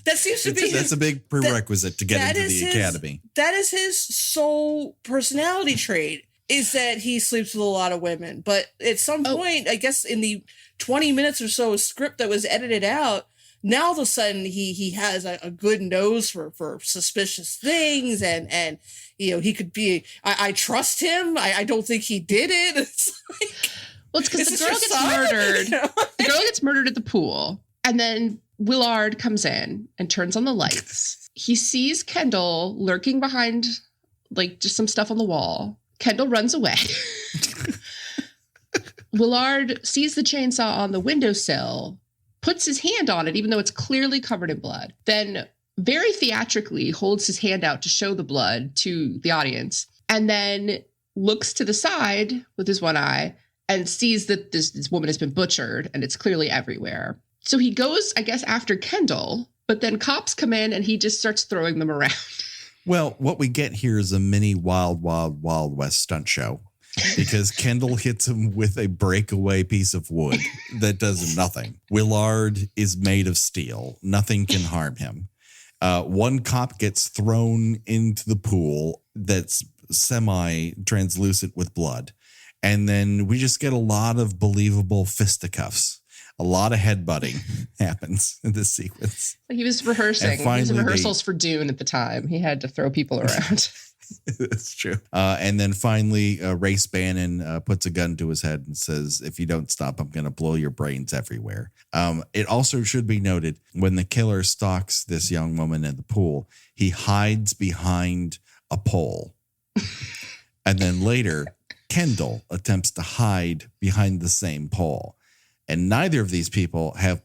that seems to be that's a big prerequisite to get into the academy. That is his sole personality trait. Is that he sleeps with a lot of women. But at some point, I guess in the 20 minutes or so of script that was edited out, now all of a sudden he has a good nose for suspicious things and he could be, I trust him. I don't think he did it. It's like, well, it's because the girl gets son? murdered. The girl gets murdered at the pool. And then Willard comes in and turns on the lights. He sees Kendall lurking behind like just some stuff on the wall. Kendall runs away. Willard sees the chainsaw on the windowsill, puts his hand on it, even though it's clearly covered in blood, then very theatrically holds his hand out to show the blood to the audience, and then looks to the side with his one eye and sees that this woman has been butchered and it's clearly everywhere. So he goes, I guess, after Kendall, but then cops come in and he just starts throwing them around. Well, what we get here is a mini Wild West stunt show because Kendall hits him with a breakaway piece of wood that does nothing. Willard is made of steel. Nothing can harm him. One cop gets thrown into the pool that's semi-translucent with blood. And then we just get a lot of believable fisticuffs. A lot of headbutting happens in this sequence. He was rehearsing. He was in rehearsals for Dune at the time. He had to throw people around. That's true. And then finally, Race Bannon puts a gun to his head and says, if you don't stop, I'm going to blow your brains everywhere. It also should be noted when the killer stalks this young woman in the pool, he hides behind a pole. And then later, Kendall attempts to hide behind the same pole. And neither of these people have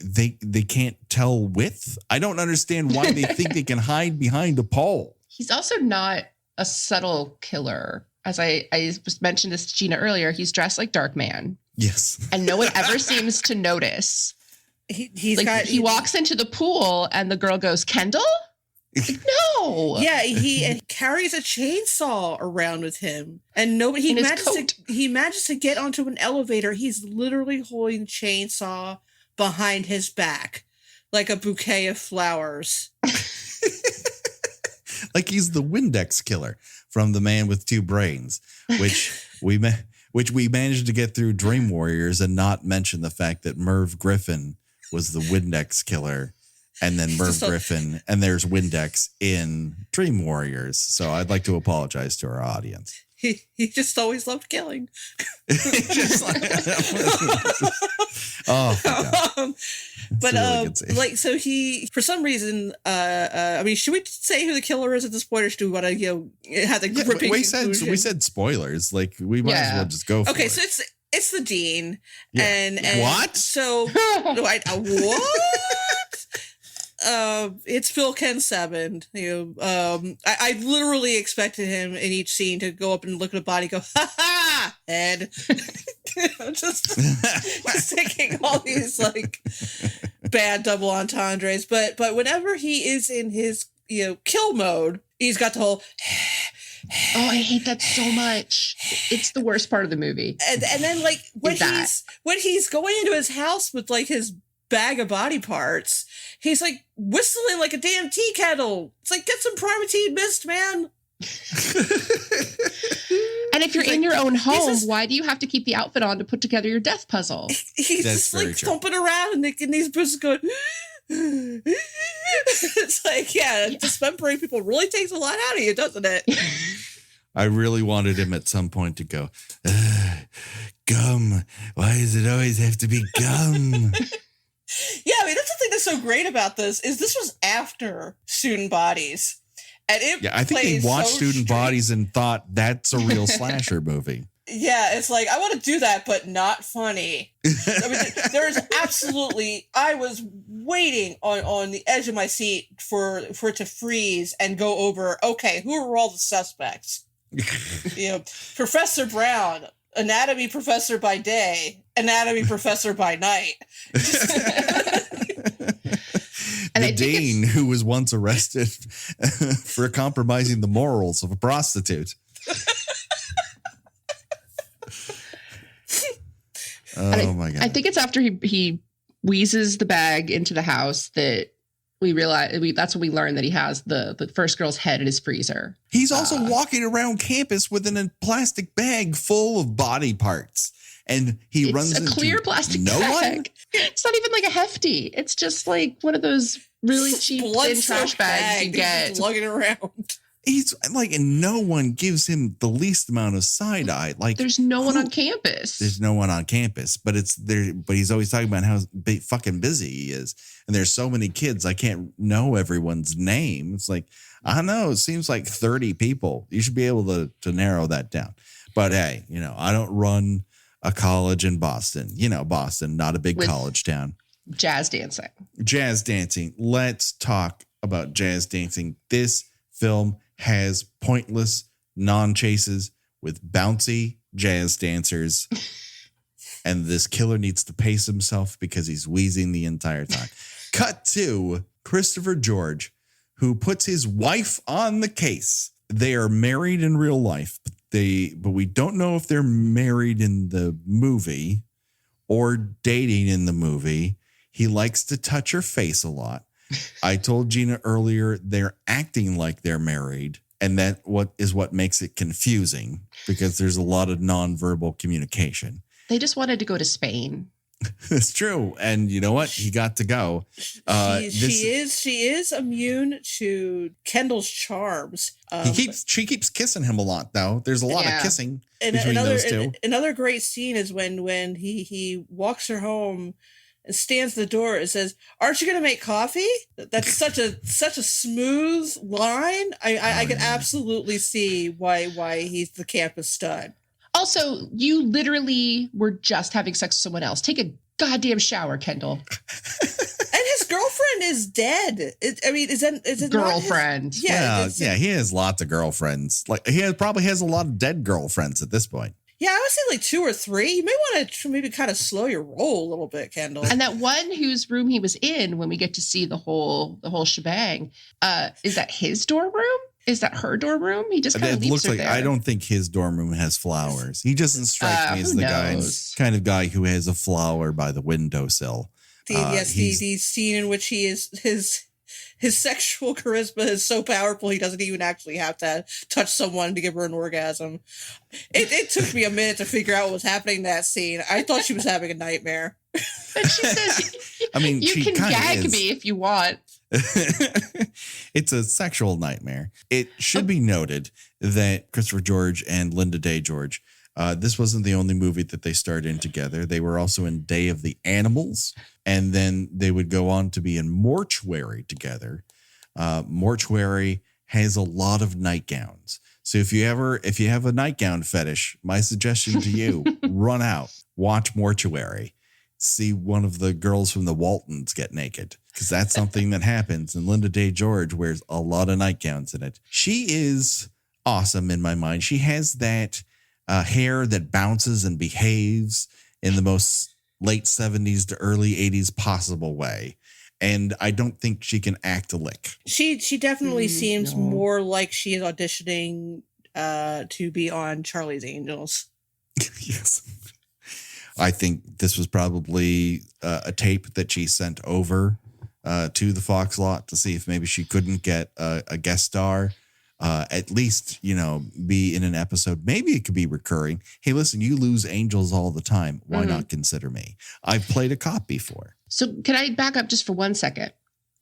they can't tell width. I don't understand why they think they can hide behind a pole. He's also not a subtle killer. As I just mentioned this to Gina earlier, he's dressed like Darkman. Yes. And no one ever seems to notice. He walks into the pool and the girl goes, Kendall? Like, no. Yeah, he carries a chainsaw around with him, and nobody. He manages to get onto an elevator. He's literally holding a chainsaw behind his back, like a bouquet of flowers. Like he's the Windex killer from The Man with Two Brains, which we managed to get through Dream Warriors and not mention the fact that Merv Griffin was the Windex killer. And then Merv Griffin, and there's Windex in Dream Warriors. So I'd like to apologize to our audience. He just always loved killing. So he, for some reason, I mean, should we say who the killer is at this point, or do we want to, have the gripping conclusion? We said spoilers. Like we might as well just go for it. Okay, so it's the dean, and what? So what? It's Phil Ken Sebend. I literally expected him in each scene to go up and look at a body, and go, ha ha, Ed. just taking all these like bad double entendres. But whenever he is in his kill mode, he's got the whole. Oh, I hate that so much. It's the worst part of the movie. And then like when he's going into his house with like his bag of body parts, he's like whistling like a damn tea kettle. It's like, get some Primatine Mist, man. And if you're in your own home, why do you have to keep the outfit on to put together your death puzzle? He's just like thumping around and these bruises going, It's like, yeah, dismembering people really takes a lot out of you, doesn't it? I really wanted him at some point to go, gum. Why does it always have to be gum? Yeah, I mean, that's the thing that's so great about this is this was after Student Bodies. And I think they watched Student Bodies and thought that's a real slasher movie. Yeah, it's like, I want to do that, but not funny. I mean, there is absolutely, I was waiting on the edge of my seat for it to freeze and go over, okay, who are all the suspects? Professor Brown, anatomy professor by day, anatomy professor by night. The dean who was once arrested for compromising the morals of a prostitute. Oh my God. I think it's after he wheezes the bag into the house that we realize that's when we learn that he has the first girl's head in his freezer. He's also walking around campus with a plastic bag full of body parts. And he runs into a clear plastic bag. It's not even like a hefty. It's just like one of those really cheap thin trash bags you get. Lugging around. He's like, and no one gives him the least amount of side eye. Like, there's no one on campus. There's no one on campus, but it's there. But he's always talking about how fucking busy he is, and there's so many kids. I can't know everyone's name. It's like, I don't know. It seems like 30 people. You should be able to narrow that down. But hey, I don't run a college in Boston. Boston, not a big college town. Jazz dancing. Jazz dancing. Let's talk about jazz dancing. This film has pointless non-chases with bouncy jazz dancers. And this killer needs to pace himself because he's wheezing the entire time. Cut to Christopher George, who puts his wife on the case. They are married in real life, but we don't know if they're married in the movie or dating in the movie. He likes to touch her face a lot. I told Gina earlier, they're acting like they're married. And that what makes it confusing because there's a lot of nonverbal communication. They just wanted to go to Spain. It's true. And you know what? He got to go. She is immune to Kendall's charms. She keeps kissing him a lot, though. There's a lot of kissing between those two. Another great scene is when he walks her home and stands at the door and says, "Aren't you going to make coffee?" That's such a smooth line. I can absolutely see why he's the campus stud. Also, you literally were just having sex with someone else. Take a goddamn shower, Kendall. And his girlfriend is dead. Is it girlfriend? Yeah, he has lots of girlfriends. Like probably has a lot of dead girlfriends at this point. Yeah, I would say like 2 or 3. You may want to maybe kind of slow your roll a little bit, Kendall. And that one whose room he was in when we get to see the whole shebang, is that his dorm room? Is that her dorm room? He just kind of leaves her there. I don't think his dorm room has flowers. He doesn't strike me as the kind of guy who has a flower by the windowsill. The scene in which he is his sexual charisma is so powerful he doesn't even actually have to touch someone to give her an orgasm. It took me a minute to figure out what was happening in that scene. I thought she was having a nightmare. But she says, you can gag me if you want. It's a sexual nightmare. It should be noted that Christopher George and Linda Day George, this wasn't the only movie that they starred in together. They were also in Day of the Animals, and then they would go on to be in Mortuary together. Mortuary has a lot of nightgowns. So if you have a nightgown fetish, my suggestion to you, run out, watch Mortuary. See one of the girls from the Waltons get naked, because that's something that happens. And Linda Day George wears a lot of nightgowns in it. She is awesome in my mind. She has that hair that bounces and behaves in the most late 70s to early 80s possible way. And I don't think she can act a lick. She definitely seems more like she is auditioning to be on Charlie's Angels. Yes. I think this was probably a tape that she sent over to the Fox lot to see if maybe she couldn't get a guest star at least, be in an episode. Maybe it could be recurring. Hey, listen, you lose angels all the time. Why not consider me? I've played a cop before. So can I back up just for 1 second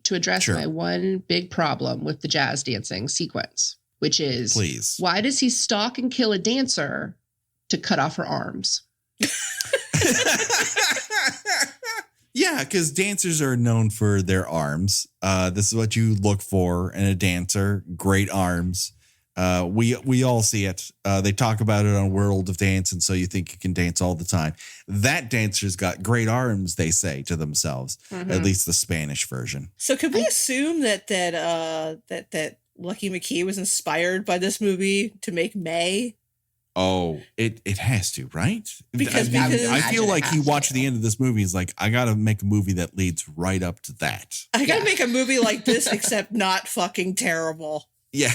to address my one big problem with the jazz dancing sequence, which is, please, why does he stalk and kill a dancer to cut off her arms? Yeah, because dancers are known for their arms. This is what you look for in a dancer. Great arms. We all see it. They talk about it on World of Dance, and so you think you can dance all the time. That dancer's got great arms, they say to themselves. At least the Spanish version. So could we assume that Lucky McKee was inspired by this movie to make May? Oh, it has to, right? Because I feel like he watched the end of this movie. He's like, I got to make a movie that leads right up to that. I got to make a movie like this, except not fucking terrible. Yeah.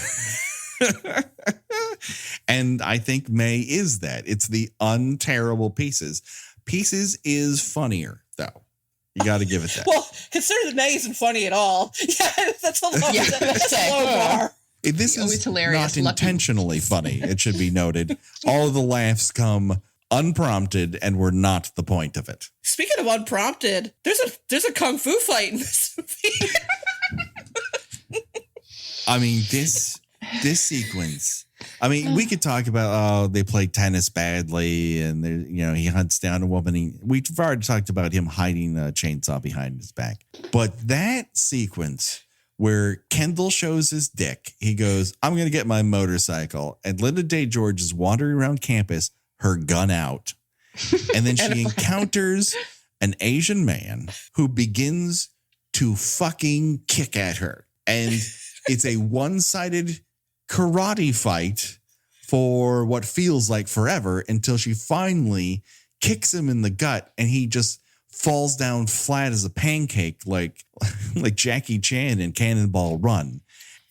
And I think May is that. It's the unterrible Pieces. Pieces is funnier, though. You got to give it that. Well, consider that May isn't funny at all. Yeah, that's a low bar. This is not intentionally funny. It should be noted. All of the laughs come unprompted and were not the point of it. Speaking of unprompted, there's a kung fu fight in this movie. I mean, this sequence. I mean, we could talk about they play tennis badly, and he hunts down a woman. We've already talked about him hiding a chainsaw behind his back, but that sequence where Kendall shows his dick, he goes, I'm going to get my motorcycle. And Linda Day George is wandering around campus, her gun out. And then she encounters an Asian man who begins to fucking kick at her. And it's a one-sided karate fight for what feels like forever until she finally kicks him in the gut and he just falls down flat as a pancake like Jackie Chan in Cannonball Run,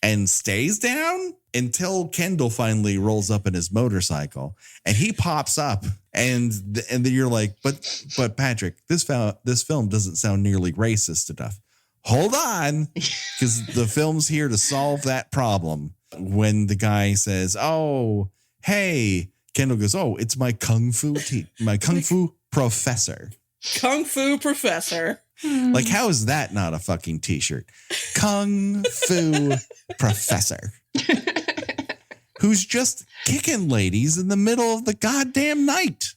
and stays down until Kendall finally rolls up in his motorcycle and he pops up and then you're like, but Patrick, this film doesn't sound nearly racist enough. Hold on, because the film's here to solve that problem. When the guy says, oh, hey, Kendall goes, oh, it's my kung fu professor. Kung Fu Professor. Like, how is that not a fucking t-shirt? Kung Fu Professor. Who's just kicking ladies in the middle of the goddamn night.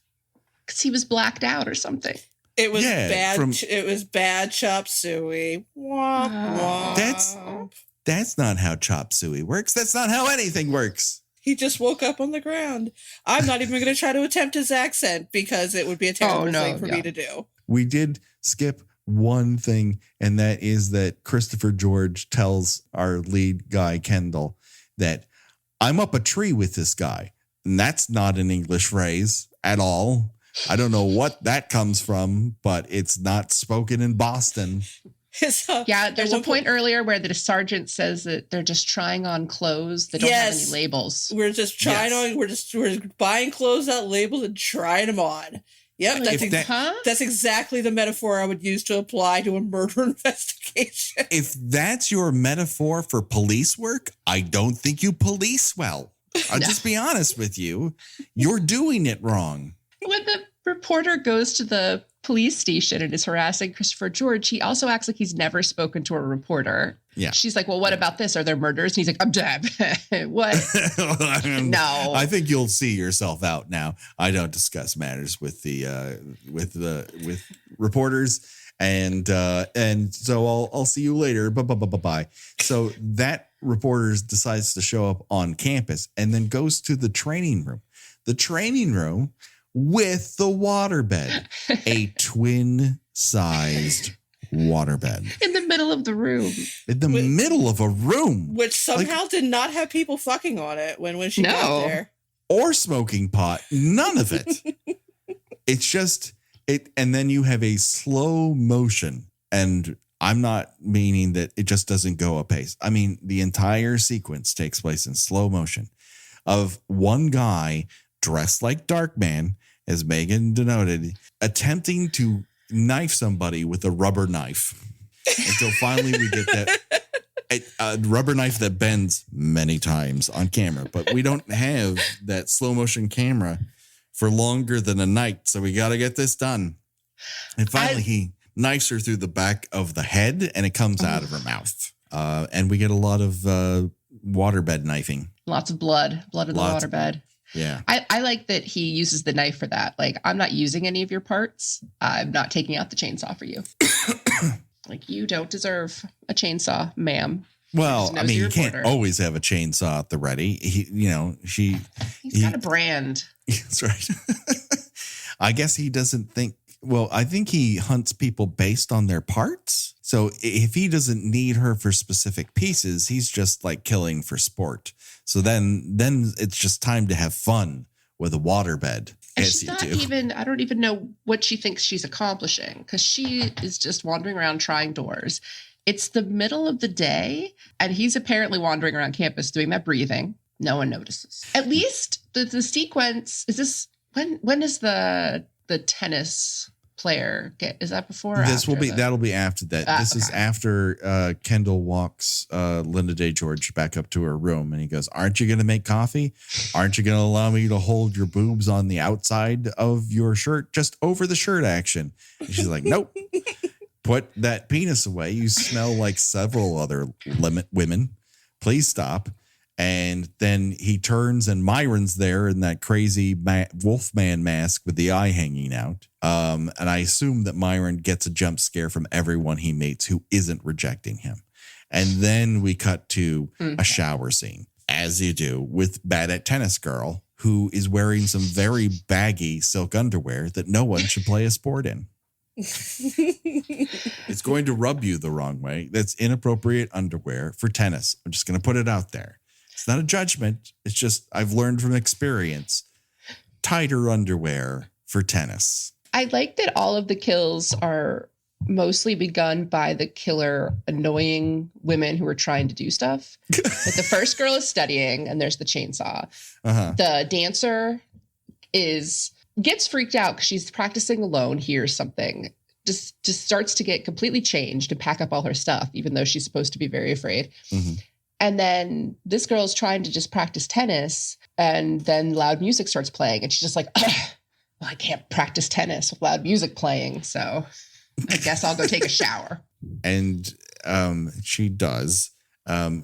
Because he was blacked out or something. It was bad. It was bad chop suey. Womp, womp. That's not how chop suey works. That's not how anything works. He just woke up on the ground. I'm not even going to try to attempt his accent because it would be a terrible thing for me to do. We did skip one thing, and that is that Christopher George tells our lead guy, Kendall, that I'm up a tree with this guy. And that's not an English phrase at all. I don't know what that comes from, but it's not spoken in Boston. There's a point earlier where the sergeant says that they're just trying on clothes that don't have any labels. We're just trying on. We're buying clothes without labels and trying them on. Yep, that's exactly the metaphor I would use to apply to a murder investigation. If that's your metaphor for police work, I don't think you police well. I'll just be honest with you. You're doing it wrong. When the reporter goes to the police station and is harassing Christopher George, he also acts like he's never spoken to a reporter. Yeah. She's like, well, what about this? Are there murders? And he's like, I'm dead. What? No. I think you'll see yourself out now. I don't discuss matters with with reporters. And so I'll see you later. Bye. So that reporter decides to show up on campus and then goes to the training room. The training room with the waterbed, a twin-sized waterbed. In the middle of the room. In the middle of a room. Which somehow did not have people fucking on it when she got there. Or smoking pot. None of it. It's just, and then you have a slow motion. And I'm not meaning that it just doesn't go apace. I mean, the entire sequence takes place in slow motion of one guy dressed like Darkman, as Megan denoted, attempting to knife somebody with a rubber knife until finally we get that. A rubber knife that bends many times on camera, but we don't have that slow motion camera for longer than a night. So we got to get this done. And finally, he knifes her through the back of the head and it comes out of her mouth. And we get a lot of waterbed knifing. Lots of blood in the waterbed. Yeah. I like that he uses the knife for that. Like, I'm not using any of your parts. I'm not taking out the chainsaw for you. Like, you don't deserve a chainsaw, ma'am. Well, I mean, you can't always have a chainsaw at the ready. He's got a brand. That's right. I guess he doesn't think, well, I think he hunts people based on their parts. So if he doesn't need her for specific pieces, he's just like killing for sport. So then it's just time to have fun with a waterbed. And she's not even, I don't even know what she thinks she's accomplishing, because she is just wandering around trying doors. It's the middle of the day, and he's apparently wandering around campus doing that breathing. No one notices. At least the sequence, is this, when is the tennis player get? Is that before or this after? That'll be after that. This is after Kendall walks Linda Day George back up to her room, and he goes, "Aren't you going to make coffee? Aren't you going to allow me to hold your boobs on the outside of your shirt, just over the shirt action?" And she's like, "Nope. Put that penis away. You smell like several other women. Please stop." And then he turns and Myron's there in that crazy Wolfman mask with the eye hanging out. And I assume that Myron gets a jump scare from everyone he meets who isn't rejecting him. And then we cut to a shower scene, as you do, with Bad at Tennis Girl, who is wearing some very baggy silk underwear that no one should play a sport in. It's going to rub you the wrong way. That's inappropriate underwear for tennis. I'm just going to put it out there. It's not a judgment. It's just I've learned from experience. Tighter underwear for tennis. I like that all of the kills are mostly begun by the killer annoying women who are trying to do stuff. Like the first girl is studying and there's the chainsaw. The dancer gets freaked out because she's practicing alone, hears something, just starts to get completely changed and pack up all her stuff, even though she's supposed to be very afraid. And then this girl is trying to just practice tennis, and then loud music starts playing, and she's just like, well, I can't practice tennis with loud music playing, so I guess I'll go take a shower. And she does.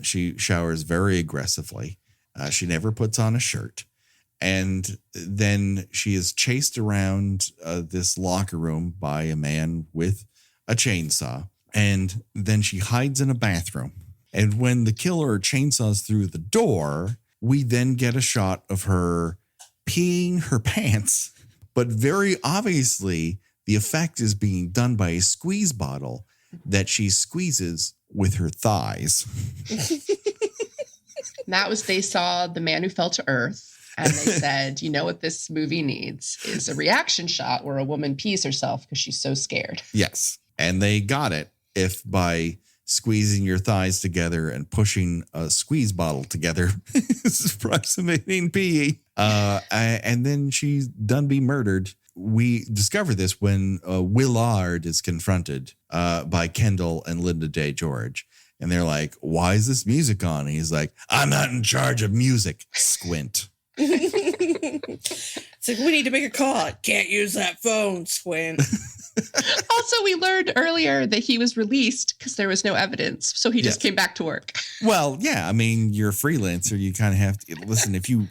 She showers very aggressively. She never puts on a shirt. And then she is chased around this locker room by a man with a chainsaw. And then she hides in a bathroom. And when the killer chainsaws through the door, we then get a shot of her peeing her pants. But very obviously, the effect is being done by a squeeze bottle that she squeezes with her thighs. They saw The Man Who Fell to Earth. And they said, you know what this movie needs is a reaction shot where a woman pees herself because she's so scared. Yes. And they got it. If by squeezing your thighs together and pushing a squeeze bottle together is approximating pee. And then she's done be murdered. We discover this when Willard is confronted by Kendall and Linda Day George. And they're like, "Why is this music on?" And he's like, "I'm not in charge of music." Squint. It's like, we need to make a call. Can't use that phone, Squint. Also, we learned earlier that he was released because there was no evidence. So he just came back to work. Well, yeah. I mean, you're a freelancer. You kind of have to listen. If you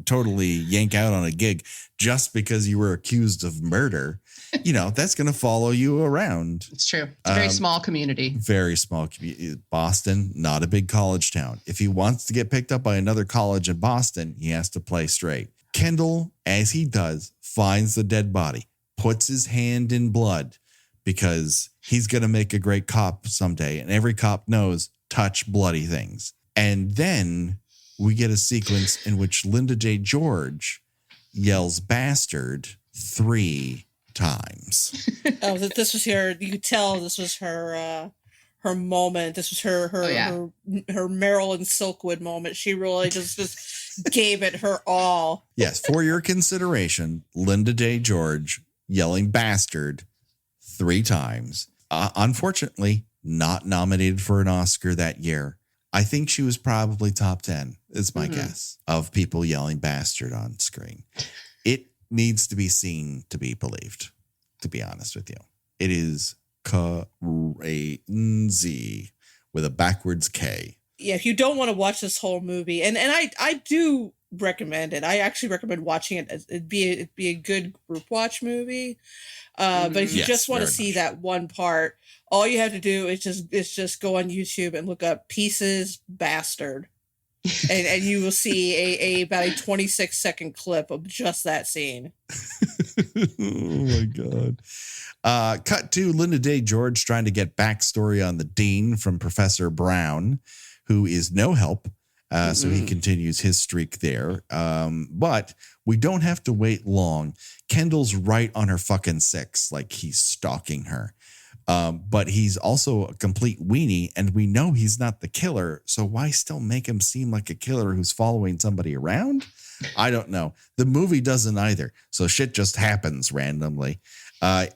totally yank out on a gig just because you were accused of murder, that's going to follow you around. It's true. It's a very small community. Very small community. Boston, not a big college town. If he wants to get picked up by another college in Boston, he has to play straight. Kendall, as he does, finds the dead body, puts his hand in blood because he's going to make a great cop someday. And every cop knows touch bloody things. And then we get a sequence in which Linda Day George yells "bastard" 3 times. Oh, this was her. You could tell this was her moment. This was her Marilyn Silkwood moment. She really just gave it her all. Yes, for your consideration, Linda Day George yelling "bastard" 3 times. Unfortunately, not nominated for an Oscar that year. I think she was probably top 10, is my guess, of people yelling bastard on screen. It needs to be seen to be believed, to be honest with you. It is crazy with a backwards K. Yeah, if you don't want to watch this whole movie, and I do recommend it. I actually recommend watching it. It'd be a good group watch movie. But if you just want to see that one part, all you have to do is just go on YouTube and look up Pieces Bastard. and you will see about a 26-second clip of just that scene. Oh my God. Cut to Linda Day George trying to get backstory on the dean from Professor Brown, who is no help. So he continues his streak there. But we don't have to wait long. Kendall's right on her fucking 6, like he's stalking her. But he's also a complete weenie, and we know he's not the killer. So why still make him seem like a killer who's following somebody around? I don't know. The movie doesn't either. So shit just happens randomly.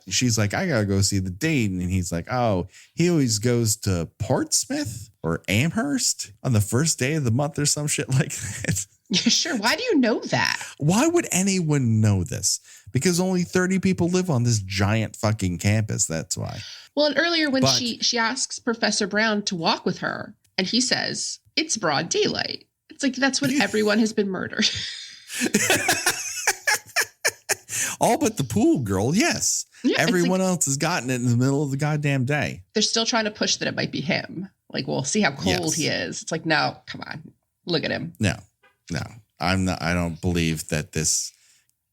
She's like, I gotta go see the dean. And he's like, oh, he always goes to Portsmouth or Amherst on the first day of the month or some shit like that. Yeah, sure. Why do you know that? Why would anyone know this? Because only 30 people live on this giant fucking campus. That's why. Well, and earlier when she asks Professor Brown to walk with her, and he says, it's broad daylight. It's like, that's when everyone has been murdered. All but the pool girl, yes. Yeah, everyone else has gotten it in the middle of the goddamn day. They're still trying to push that it might be him. Like, well, see how cold he is. It's like, no, come on. Look at him. No. I'm not. I don't believe that this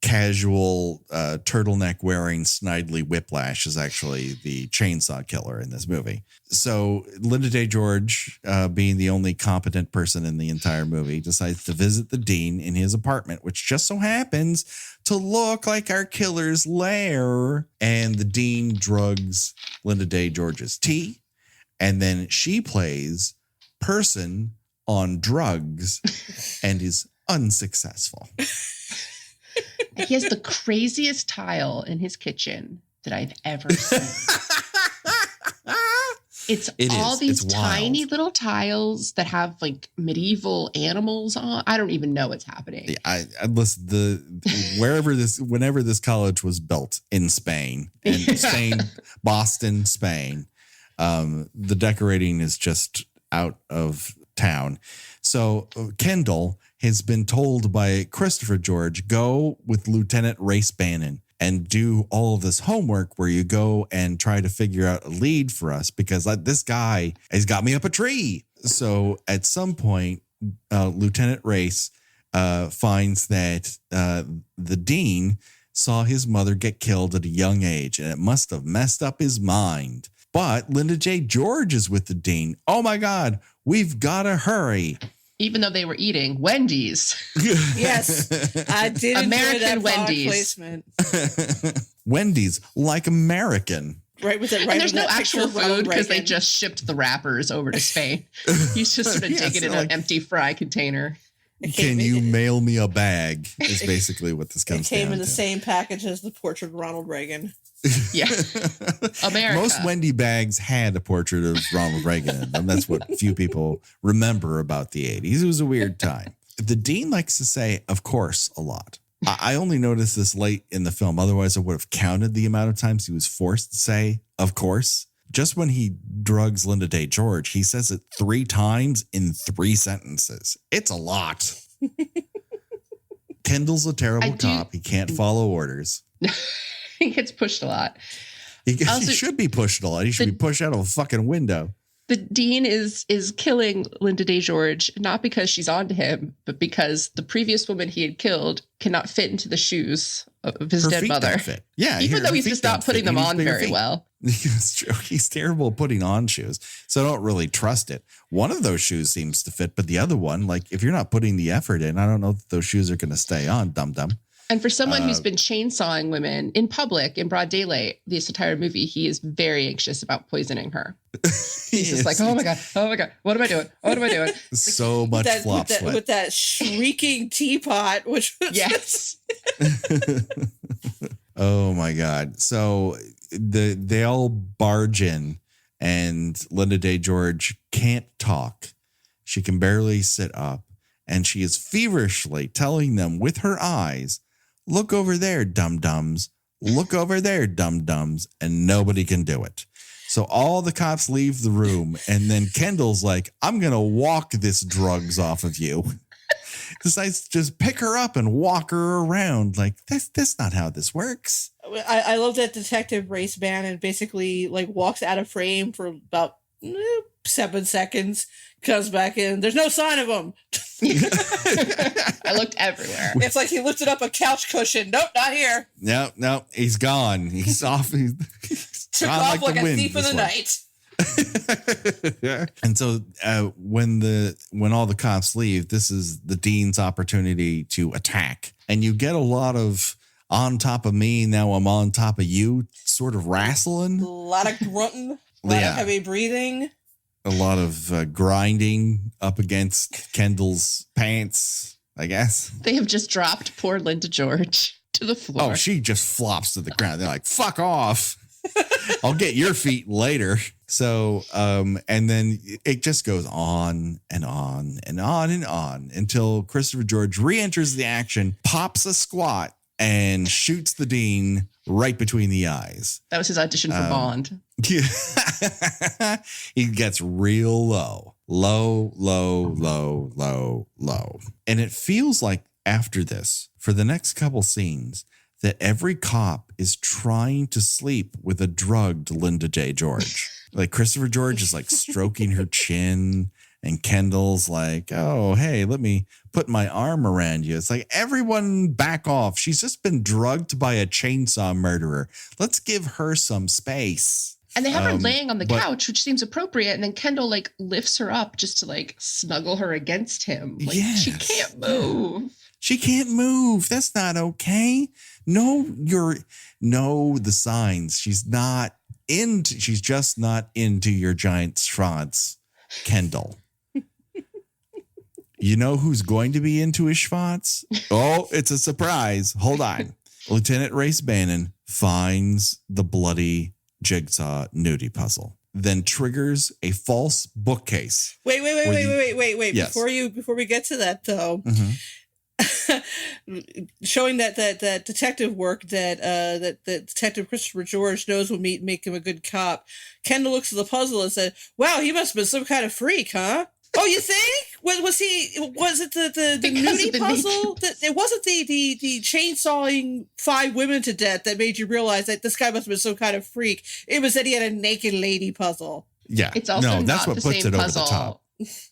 casual turtleneck wearing Snidely Whiplash is actually the chainsaw killer in this movie. So Linda Day George, being the only competent person in the entire movie, decides to visit the dean in his apartment, which just so happens to look like our killer's lair. And the dean drugs Linda Day George's tea, and then she plays person on drugs and is unsuccessful. He has the craziest tile in his kitchen that I've ever seen. It's these tiny little tiles that have like medieval animals on. I don't even know what's happening. Yeah, I listen, whenever this college was built in Spain, Boston, Spain, the decorating is just out of town. So Kendall has been told by Christopher George, go with Lieutenant Race Bannon and do all of this homework where you go and try to figure out a lead for us, because this guy has got me up a tree. So at some point, Lieutenant Race finds that the dean saw his mother get killed at a young age, and it must have messed up his mind. But Linda J. George is with the dean. Oh my God, we've got to hurry. Even though they were eating Wendy's. Yes, I did American enjoy that Wendy's placement. Wendy's, like American. Right with it. Right. And there's no actual food because they just shipped the wrappers over to Spain. He's just sort of digging in an empty fry container. Can you mail me a bag? Is basically what this comes down to. It came in the same package as the portrait of Ronald Reagan. Yeah. America. Most Wendy bags had a portrait of Ronald Reagan in them. That's what few people remember about the 80s. It was a weird time. The dean likes to say, of course, a lot. I only noticed this late in the film. Otherwise, I would have counted the amount of times he was forced to say, of course. Just when he drugs Linda Day George, he says it 3 times in 3 sentences. It's a lot. Kendall's a terrible cop. He can't follow orders. He gets pushed a lot. He should be pushed a lot. He should be pushed out of a fucking window. The dean is killing Linda Day George, not because she's onto him, but because the previous woman he had killed cannot fit into the shoes of his dead mother. Yeah. Even though he's just not putting them on very well. It's true. He's terrible at putting on shoes. So I don't really trust it. One of those shoes seems to fit, but the other one, like if you're not putting the effort in, I don't know that those shoes are going to stay on, dum-dum. And for someone who's been chainsawing women in public in broad daylight this entire movie, he is very anxious about poisoning her. He's just like, oh my God, what am I doing? What am I doing? So much flop sweat. With that shrieking teapot, which was yes. Oh my God. So they all barge in and Linda Day George can't talk. She can barely sit up, and she is feverishly telling them with her eyes, "Look over there, dum-dums. Look over there, dum-dums," and nobody can do it. So all the cops leave the room, and then Kendall's like, "I'm going to walk this drugs off of you." Decides to just pick her up and walk her around. Like, that's not how this works. I love that Detective Race Bannon basically like walks out of frame for about 7 seconds, comes back in. There's no sign of him. I looked everywhere. It's like he lifted up a couch cushion. Nope, not here. No, he's gone. He's off. He's Took gone off like the a wind thief in this the way. night. And so when all the cops leave, this is the dean's opportunity to attack. And you get a lot of on top of me, now I'm on top of you sort of wrestling. A lot of grunting, a lot of heavy breathing. A lot of grinding up against Kendall's pants, I guess. They have just dropped poor Linda George to the floor. Oh, she just flops to the ground. They're like, "Fuck off. I'll get your feet later." So, and then it just goes on and on and on and on until Christopher George re-enters the action, pops a squat, and shoots the dean right between the eyes. That was his audition for Bond. He gets real low. And it feels like after this, for the next couple scenes, that every cop is trying to sleep with a drugged Linda Day George. Like Christopher George is like stroking her chin, and Kendall's like, "Oh, hey, let me put my arm around you." It's like, everyone back off. She's just been drugged by a chainsaw murderer. Let's give her some space. And they have her laying on the couch, which seems appropriate. And then Kendall like lifts her up just to like snuggle her against him. Like she can't move. She can't move. That's not okay. Know the signs. She's just not into your giant schwanz, Kendall. You know who's going to be into his schwanz? Oh, it's a surprise. Hold on. Lieutenant Race Bannon finds the bloody jigsaw nudie puzzle, then triggers a false bookcase. Wait. Yes. Before we get to that though, showing that detective work that Detective Christopher George knows will make him a good cop. Kendall looks at the puzzle and said, "Wow, he must have been some kind of freak, huh?" Oh, you think? Was it the nudie puzzle? It wasn't the chainsawing 5 women to death that made you realize that this guy must have been some kind of freak. It was that he had a naked lady puzzle. Yeah. It's also that's what puts it over the top.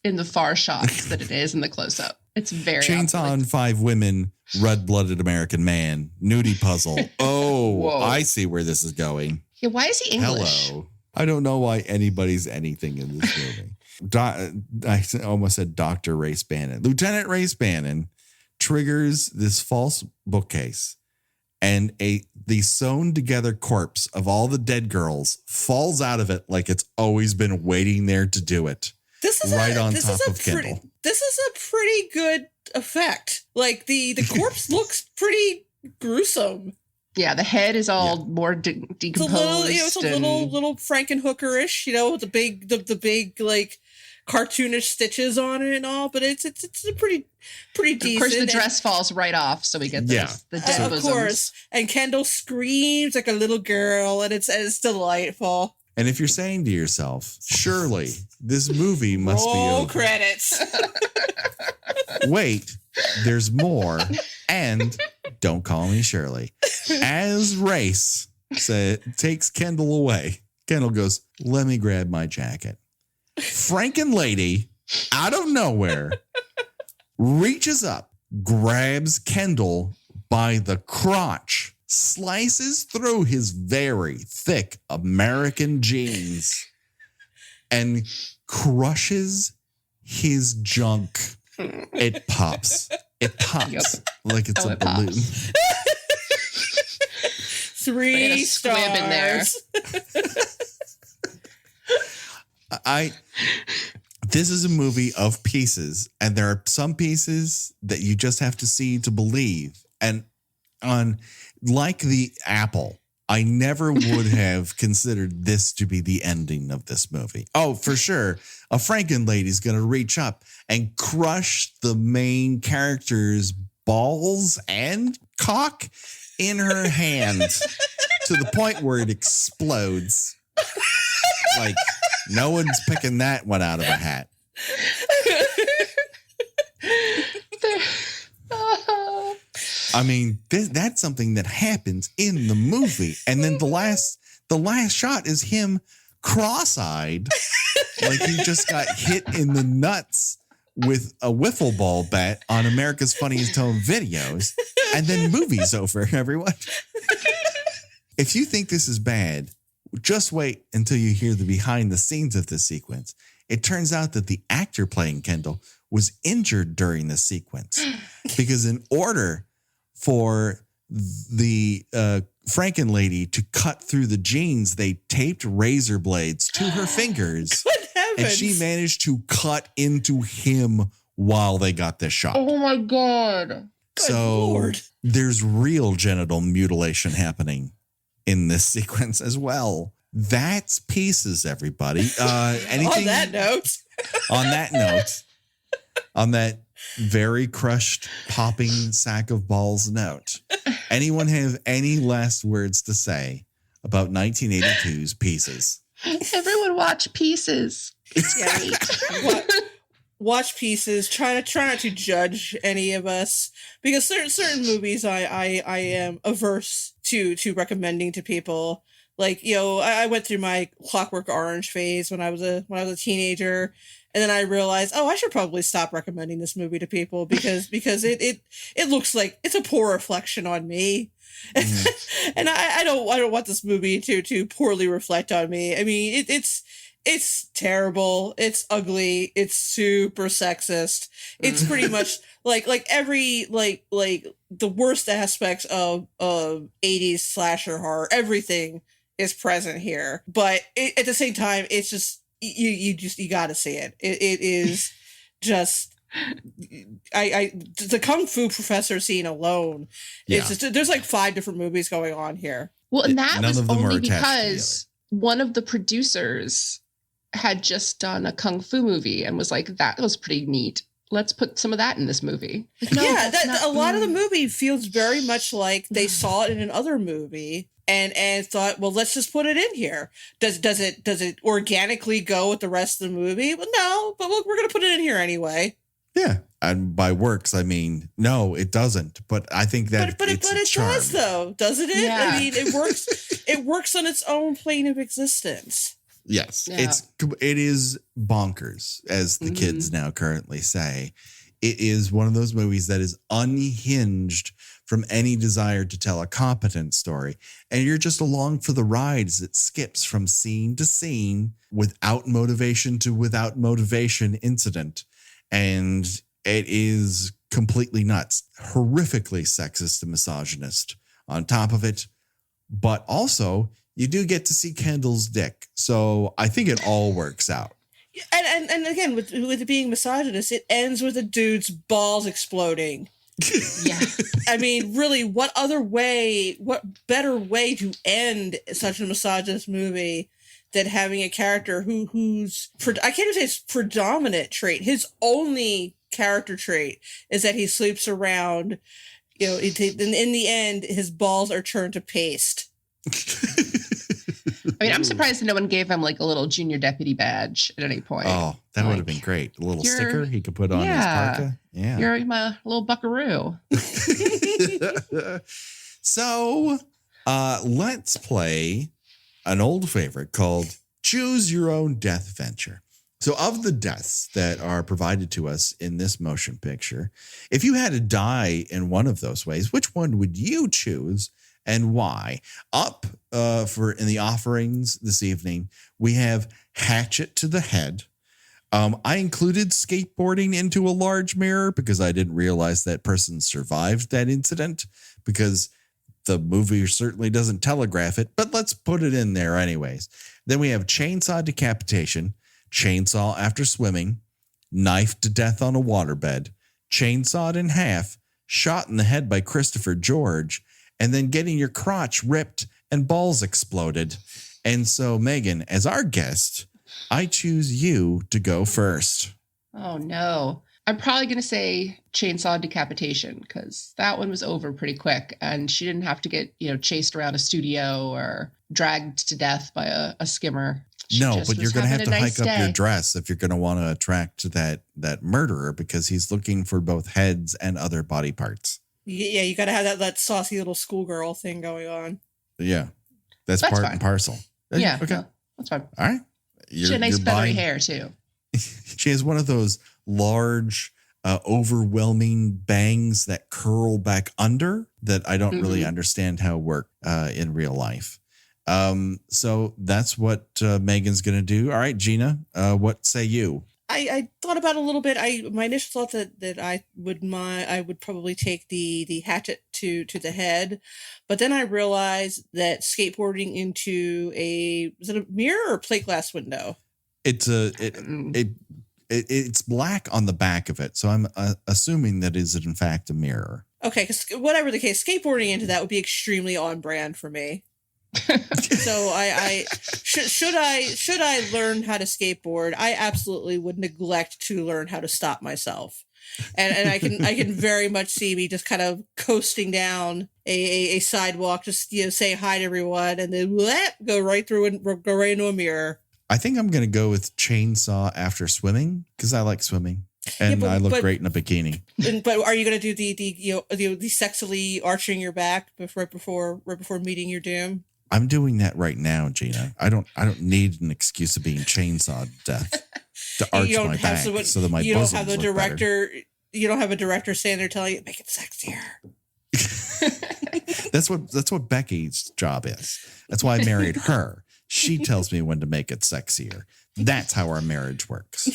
In the far shots that it is in the close-up. It's very chainsawing 5 women, red-blooded American man, nudie puzzle. Oh, Whoa. I see where this is going. Yeah, why is he English? Hello. I don't know why anybody's anything in this movie. I almost said Dr. Race Bannon. Lieutenant Race Bannon triggers this false bookcase, and the sewn together corpse of all the dead girls falls out of it like it's always been waiting there to do it. This is Kendall. This is a pretty good effect. Like the corpse looks pretty gruesome. Yeah, the head is all more decomposed. It's a little Frankenhooker-ish, with the big like cartoonish stitches on it and all. But it's a pretty decent. Of course, the dress falls right off, so we get the dead bosoms. Of course, and Kendall screams like a little girl, and it's delightful. And if you're saying to yourself, surely this movie must be over. Credits. Wait, there's more. And don't call me Shirley. As Race takes Kendall away, Kendall goes, "Let me grab my jacket." Frankenlady, out of nowhere, reaches up, grabs Kendall by the crotch, slices through his very thick American jeans, and crushes his junk. It pops. It pops like it's a balloon. Pops. 3 stars. In there. This is a movie of pieces, and there are some pieces that you just have to see to believe. And like the apple, I never would have considered this to be the ending of this movie. Oh, for sure. A Franken lady's going to reach up and crush the main character's balls and cock in her hand to the point where it explodes. Like, no one's picking that one out of a hat. I mean, that's something that happens in the movie. And then the last shot is him cross-eyed, like he just got hit in the nuts with a wiffle ball bat on America's Funniest Home Videos. And then movie's over, everyone. If you think this is bad, just wait until you hear the behind the scenes of this sequence. It turns out that the actor playing Kendall was injured during the sequence because in order for the Franken lady to cut through the jeans, they taped razor blades to her fingers. Good heavens. And she managed to cut into him while they got this shot. Oh my God. So Lord. There's real genital mutilation happening in this sequence as well. That's Pieces, everybody. Anything On that note. on that very crushed, popping sack of balls note, anyone have any last words to say about 1982's Pieces? Everyone watch Pieces. It's great. Watch Pieces. Try not to judge any of us, because certain movies I am averse to recommending to people. Like, you know, I went through my Clockwork Orange phase when I was a teenager, and then I realized, oh, I should probably stop recommending this movie to people because it looks like it's a poor reflection on me. Mm-hmm. And I don't want this movie to poorly reflect on me. I mean, it's terrible. It's ugly. It's super sexist. It's pretty much like every like the worst aspects of 80s slasher horror. Everything is present here, but at the same time, it's just you got to see it. It is just the Kung Fu Professor scene alone. Yeah. It's just, there's like 5 different movies going on here. Well, and that was only because one of the producers had just done a Kung Fu movie and was like, that was pretty neat. Let's put some of that in this movie. Like, no, yeah, a lot of the movie feels very much like they saw it in another movie and thought, well, let's just put it in here. Does it organically go with the rest of the movie? Well, no, but we're going to put it in here anyway. Yeah, and by works I mean no, it doesn't. But I think that but it does though, doesn't it? Yeah. I mean, it works. It works on its own plane of existence. Yes, yeah. It is bonkers, as the kids now currently say. It is one of those movies that is unhinged from any desire to tell a competent story. And you're just along for the ride as it skips from scene to scene without motivation to without motivation incident. And it is completely nuts, horrifically sexist and misogynist on top of it. But also, you do get to see Kendall's dick. So I think it all works out. And again, with it being misogynist, it ends with a dude's balls exploding. Yeah. I mean, really, what better way to end such a misogynist movie than having a character who's, I can't even say his predominant trait, his only character trait is that he sleeps around, you know, in the end, his balls are turned to paste. I mean, I'm surprised that no one gave him like a little junior deputy badge at any point. Oh, that would have been great. A little sticker he could put on his parka. Yeah. You're my little buckaroo. So let's play an old favorite called Choose Your Own Death Venture. So of the deaths that are provided to us in this motion picture, if you had to die in one of those ways, which one would you choose? And why? Up in the offerings this evening, we have hatchet to the head. I included skateboarding into a large mirror because I didn't realize that person survived that incident, because the movie certainly doesn't telegraph it, but let's put it in there anyways. Then we have chainsaw decapitation, chainsaw after swimming, knife to death on a waterbed, chainsawed in half, shot in the head by Christopher George, and then getting your crotch ripped and balls exploded. And so, Megan, as our guest, I choose you to go first. Oh, no. I'm probably going to say chainsaw decapitation because that one was over pretty quick and she didn't have to get, chased around a studio or dragged to death by a skimmer. No, but you're going to have to hike up your dress if you're going to want to attract that murderer because he's looking for both heads and other body parts. Yeah, you got to have that saucy little schoolgirl thing going on. Yeah, that's part fine. And parcel. Yeah, okay, no, that's fine. All right. She had nice feathery hair too. She has one of those large, overwhelming bangs that curl back under that I don't really understand how work in real life. So that's what Megan's going to do. All right, Gina, what say you? I thought about it a little bit. My initial thought that I would probably take the hatchet to the head, but then I realized that skateboarding into is it a mirror or plate glass window? It's it's black on the back of it, so I'm assuming that is in fact a mirror. Okay, because whatever the case, skateboarding into that would be extremely on brand for me. So I should I learn how to skateboard, I absolutely would neglect to learn how to stop myself. And I can very much see me just kind of coasting down a sidewalk, just say hi to everyone, and then go right through and go right into a mirror. I think I'm gonna go with chainsaw after swimming because I like swimming. And I look great in a bikini. But are you going to do the sexily arching your back right before meeting your doom? I'm doing that right now, Gina. I don't need an excuse of being chainsawed to death to arch my back so that my bosoms look better. You don't have a director standing there telling you make it sexier. That's what Becky's job is. That's why I married her. She tells me when to make it sexier. That's how our marriage works.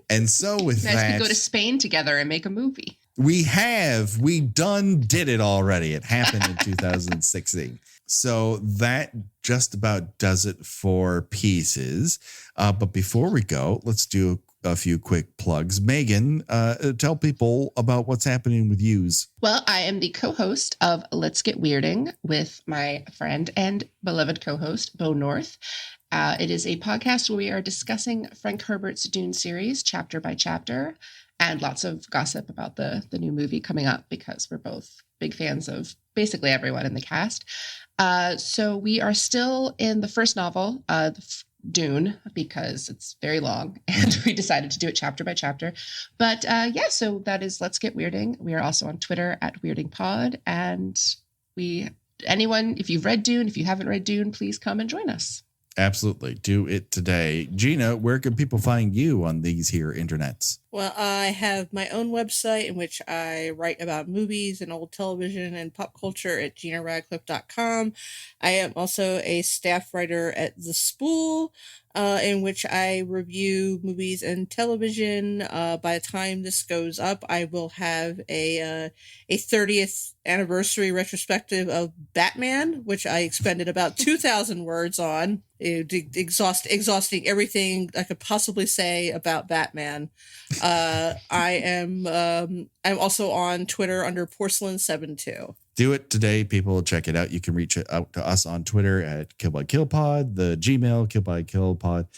And so with that, you guys could go to Spain together and make a movie. We did it already. It happened in 2016. So that just about does it for pieces. But before we go, let's do a few quick plugs. Megan, tell people about what's happening with yous. Well, I am the co-host of Let's Get Weirding with my friend and beloved co-host, Bo North. It is a podcast where we are discussing Frank Herbert's Dune series, chapter by chapter, and lots of gossip about the new movie coming up because we're both big fans of basically everyone in the cast. So we are still in the first novel, Dune, because it's very long and we decided to do it chapter by chapter. But so that is Let's Get Weirding. We are also on Twitter at WeirdingPod. And if you've read Dune, if you haven't read Dune, please come and join us. Absolutely. Do it today. Gina, where can people find you on these here internets? Well, I have my own website in which I write about movies and old television and pop culture at GinaRadcliffe.com. I am also a staff writer at The Spool, in which I review movies and television. By the time this goes up, I will have a 30th anniversary retrospective of Batman, which I expended about 2,000 words on, exhausting everything I could possibly say about Batman. I'm also on Twitter under Porcelain72. Do it today, people. Check it out. You can reach out to us on Twitter at KillByKillPod, the Gmail, KillByKillPod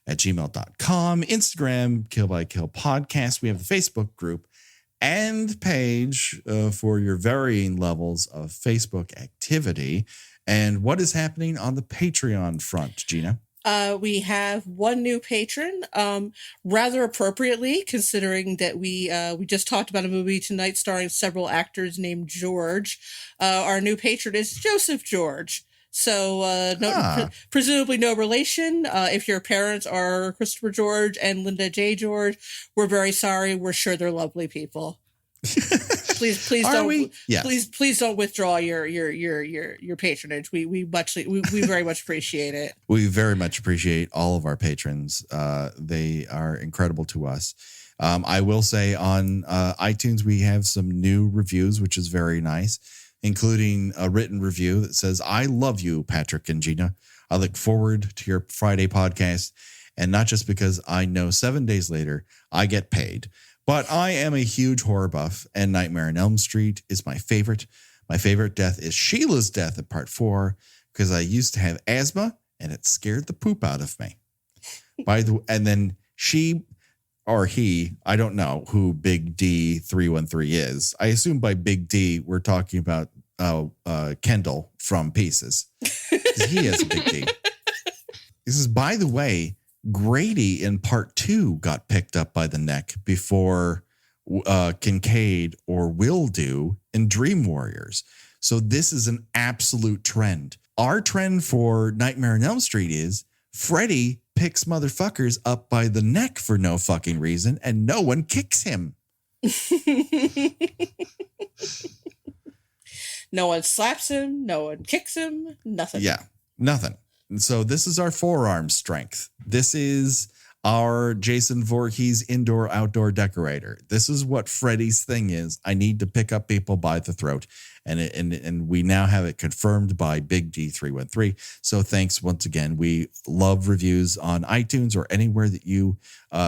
at gmail.com, Instagram, KillByKillPodcast. We have the Facebook group and page for your varying levels of Facebook activity. And what is happening on the Patreon front, Gina? We have one new patron, rather appropriately, considering that we just talked about a movie tonight starring several actors named George. Our new patron is Joseph George. So presumably no relation. If your parents are Christopher George and Linda J. George, we're very sorry. We're sure they're lovely people. Please don't withdraw your patronage. We very much appreciate it. We very much appreciate all of our patrons. They are incredible to us. I will say on iTunes we have some new reviews, which is very nice, including a written review that says, "I love you, Patrick and Gina. I look forward to your Friday podcast, and not just because I know 7 days later I get paid. But I am a huge horror buff, and Nightmare on Elm Street is my favorite. My favorite death is Sheila's death at part 4 because I used to have asthma and it scared the poop out of me. And then she or he, I don't know who Big D 313 is. I assume by Big D we're talking about Kendall from Pieces. He has a big D. He says, by the way, Grady in part 2 got picked up by the neck before Kincaid or Will do in Dream Warriors. So this is an absolute trend. Our trend for Nightmare on Elm Street is Freddy picks motherfuckers up by the neck for no fucking reason and no one kicks him. No one slaps him. No one kicks him. Nothing. Yeah, nothing. And so this is our forearm strength. This is our Jason Voorhees indoor-outdoor decorator. This is what Freddy's thing is. I need to pick up people by the throat. And we now have it confirmed by Big D313. So thanks once again. We love reviews on iTunes or anywhere that you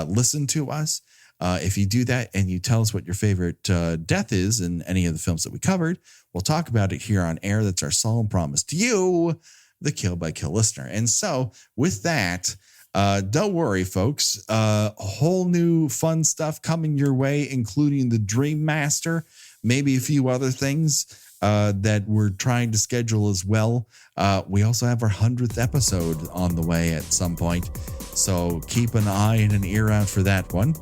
listen to us. If you do that and you tell us what your favorite death is in any of the films that we covered, we'll talk about it here on air. That's our solemn promise to you, the Kill by Kill listener. And so with that, don't worry, folks. A whole new fun stuff coming your way, including the Dream Master, maybe a few other things that we're trying to schedule as well. We also have our 100th episode on the way at some point. So keep an eye and an ear out for that one.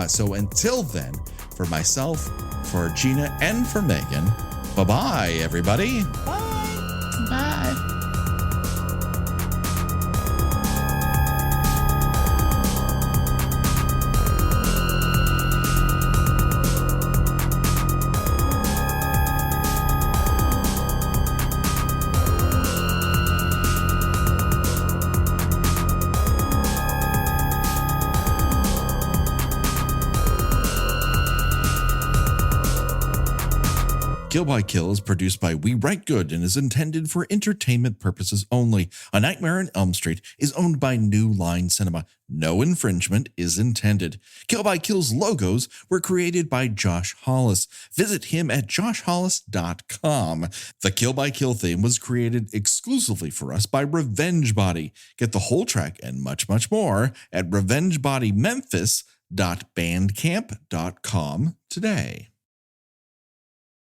So until then, for myself, for Gina, and for Megan, bye-bye, everybody. Bye. Bye. Kill by Kill is produced by We Write Good and is intended for entertainment purposes only. A Nightmare on Elm Street is owned by New Line Cinema. No infringement is intended. Kill by Kill's logos were created by Josh Hollis. Visit him at joshhollis.com. The Kill by Kill theme was created exclusively for us by Revenge Body. Get the whole track and much, much more at revengebodymemphis.bandcamp.com today.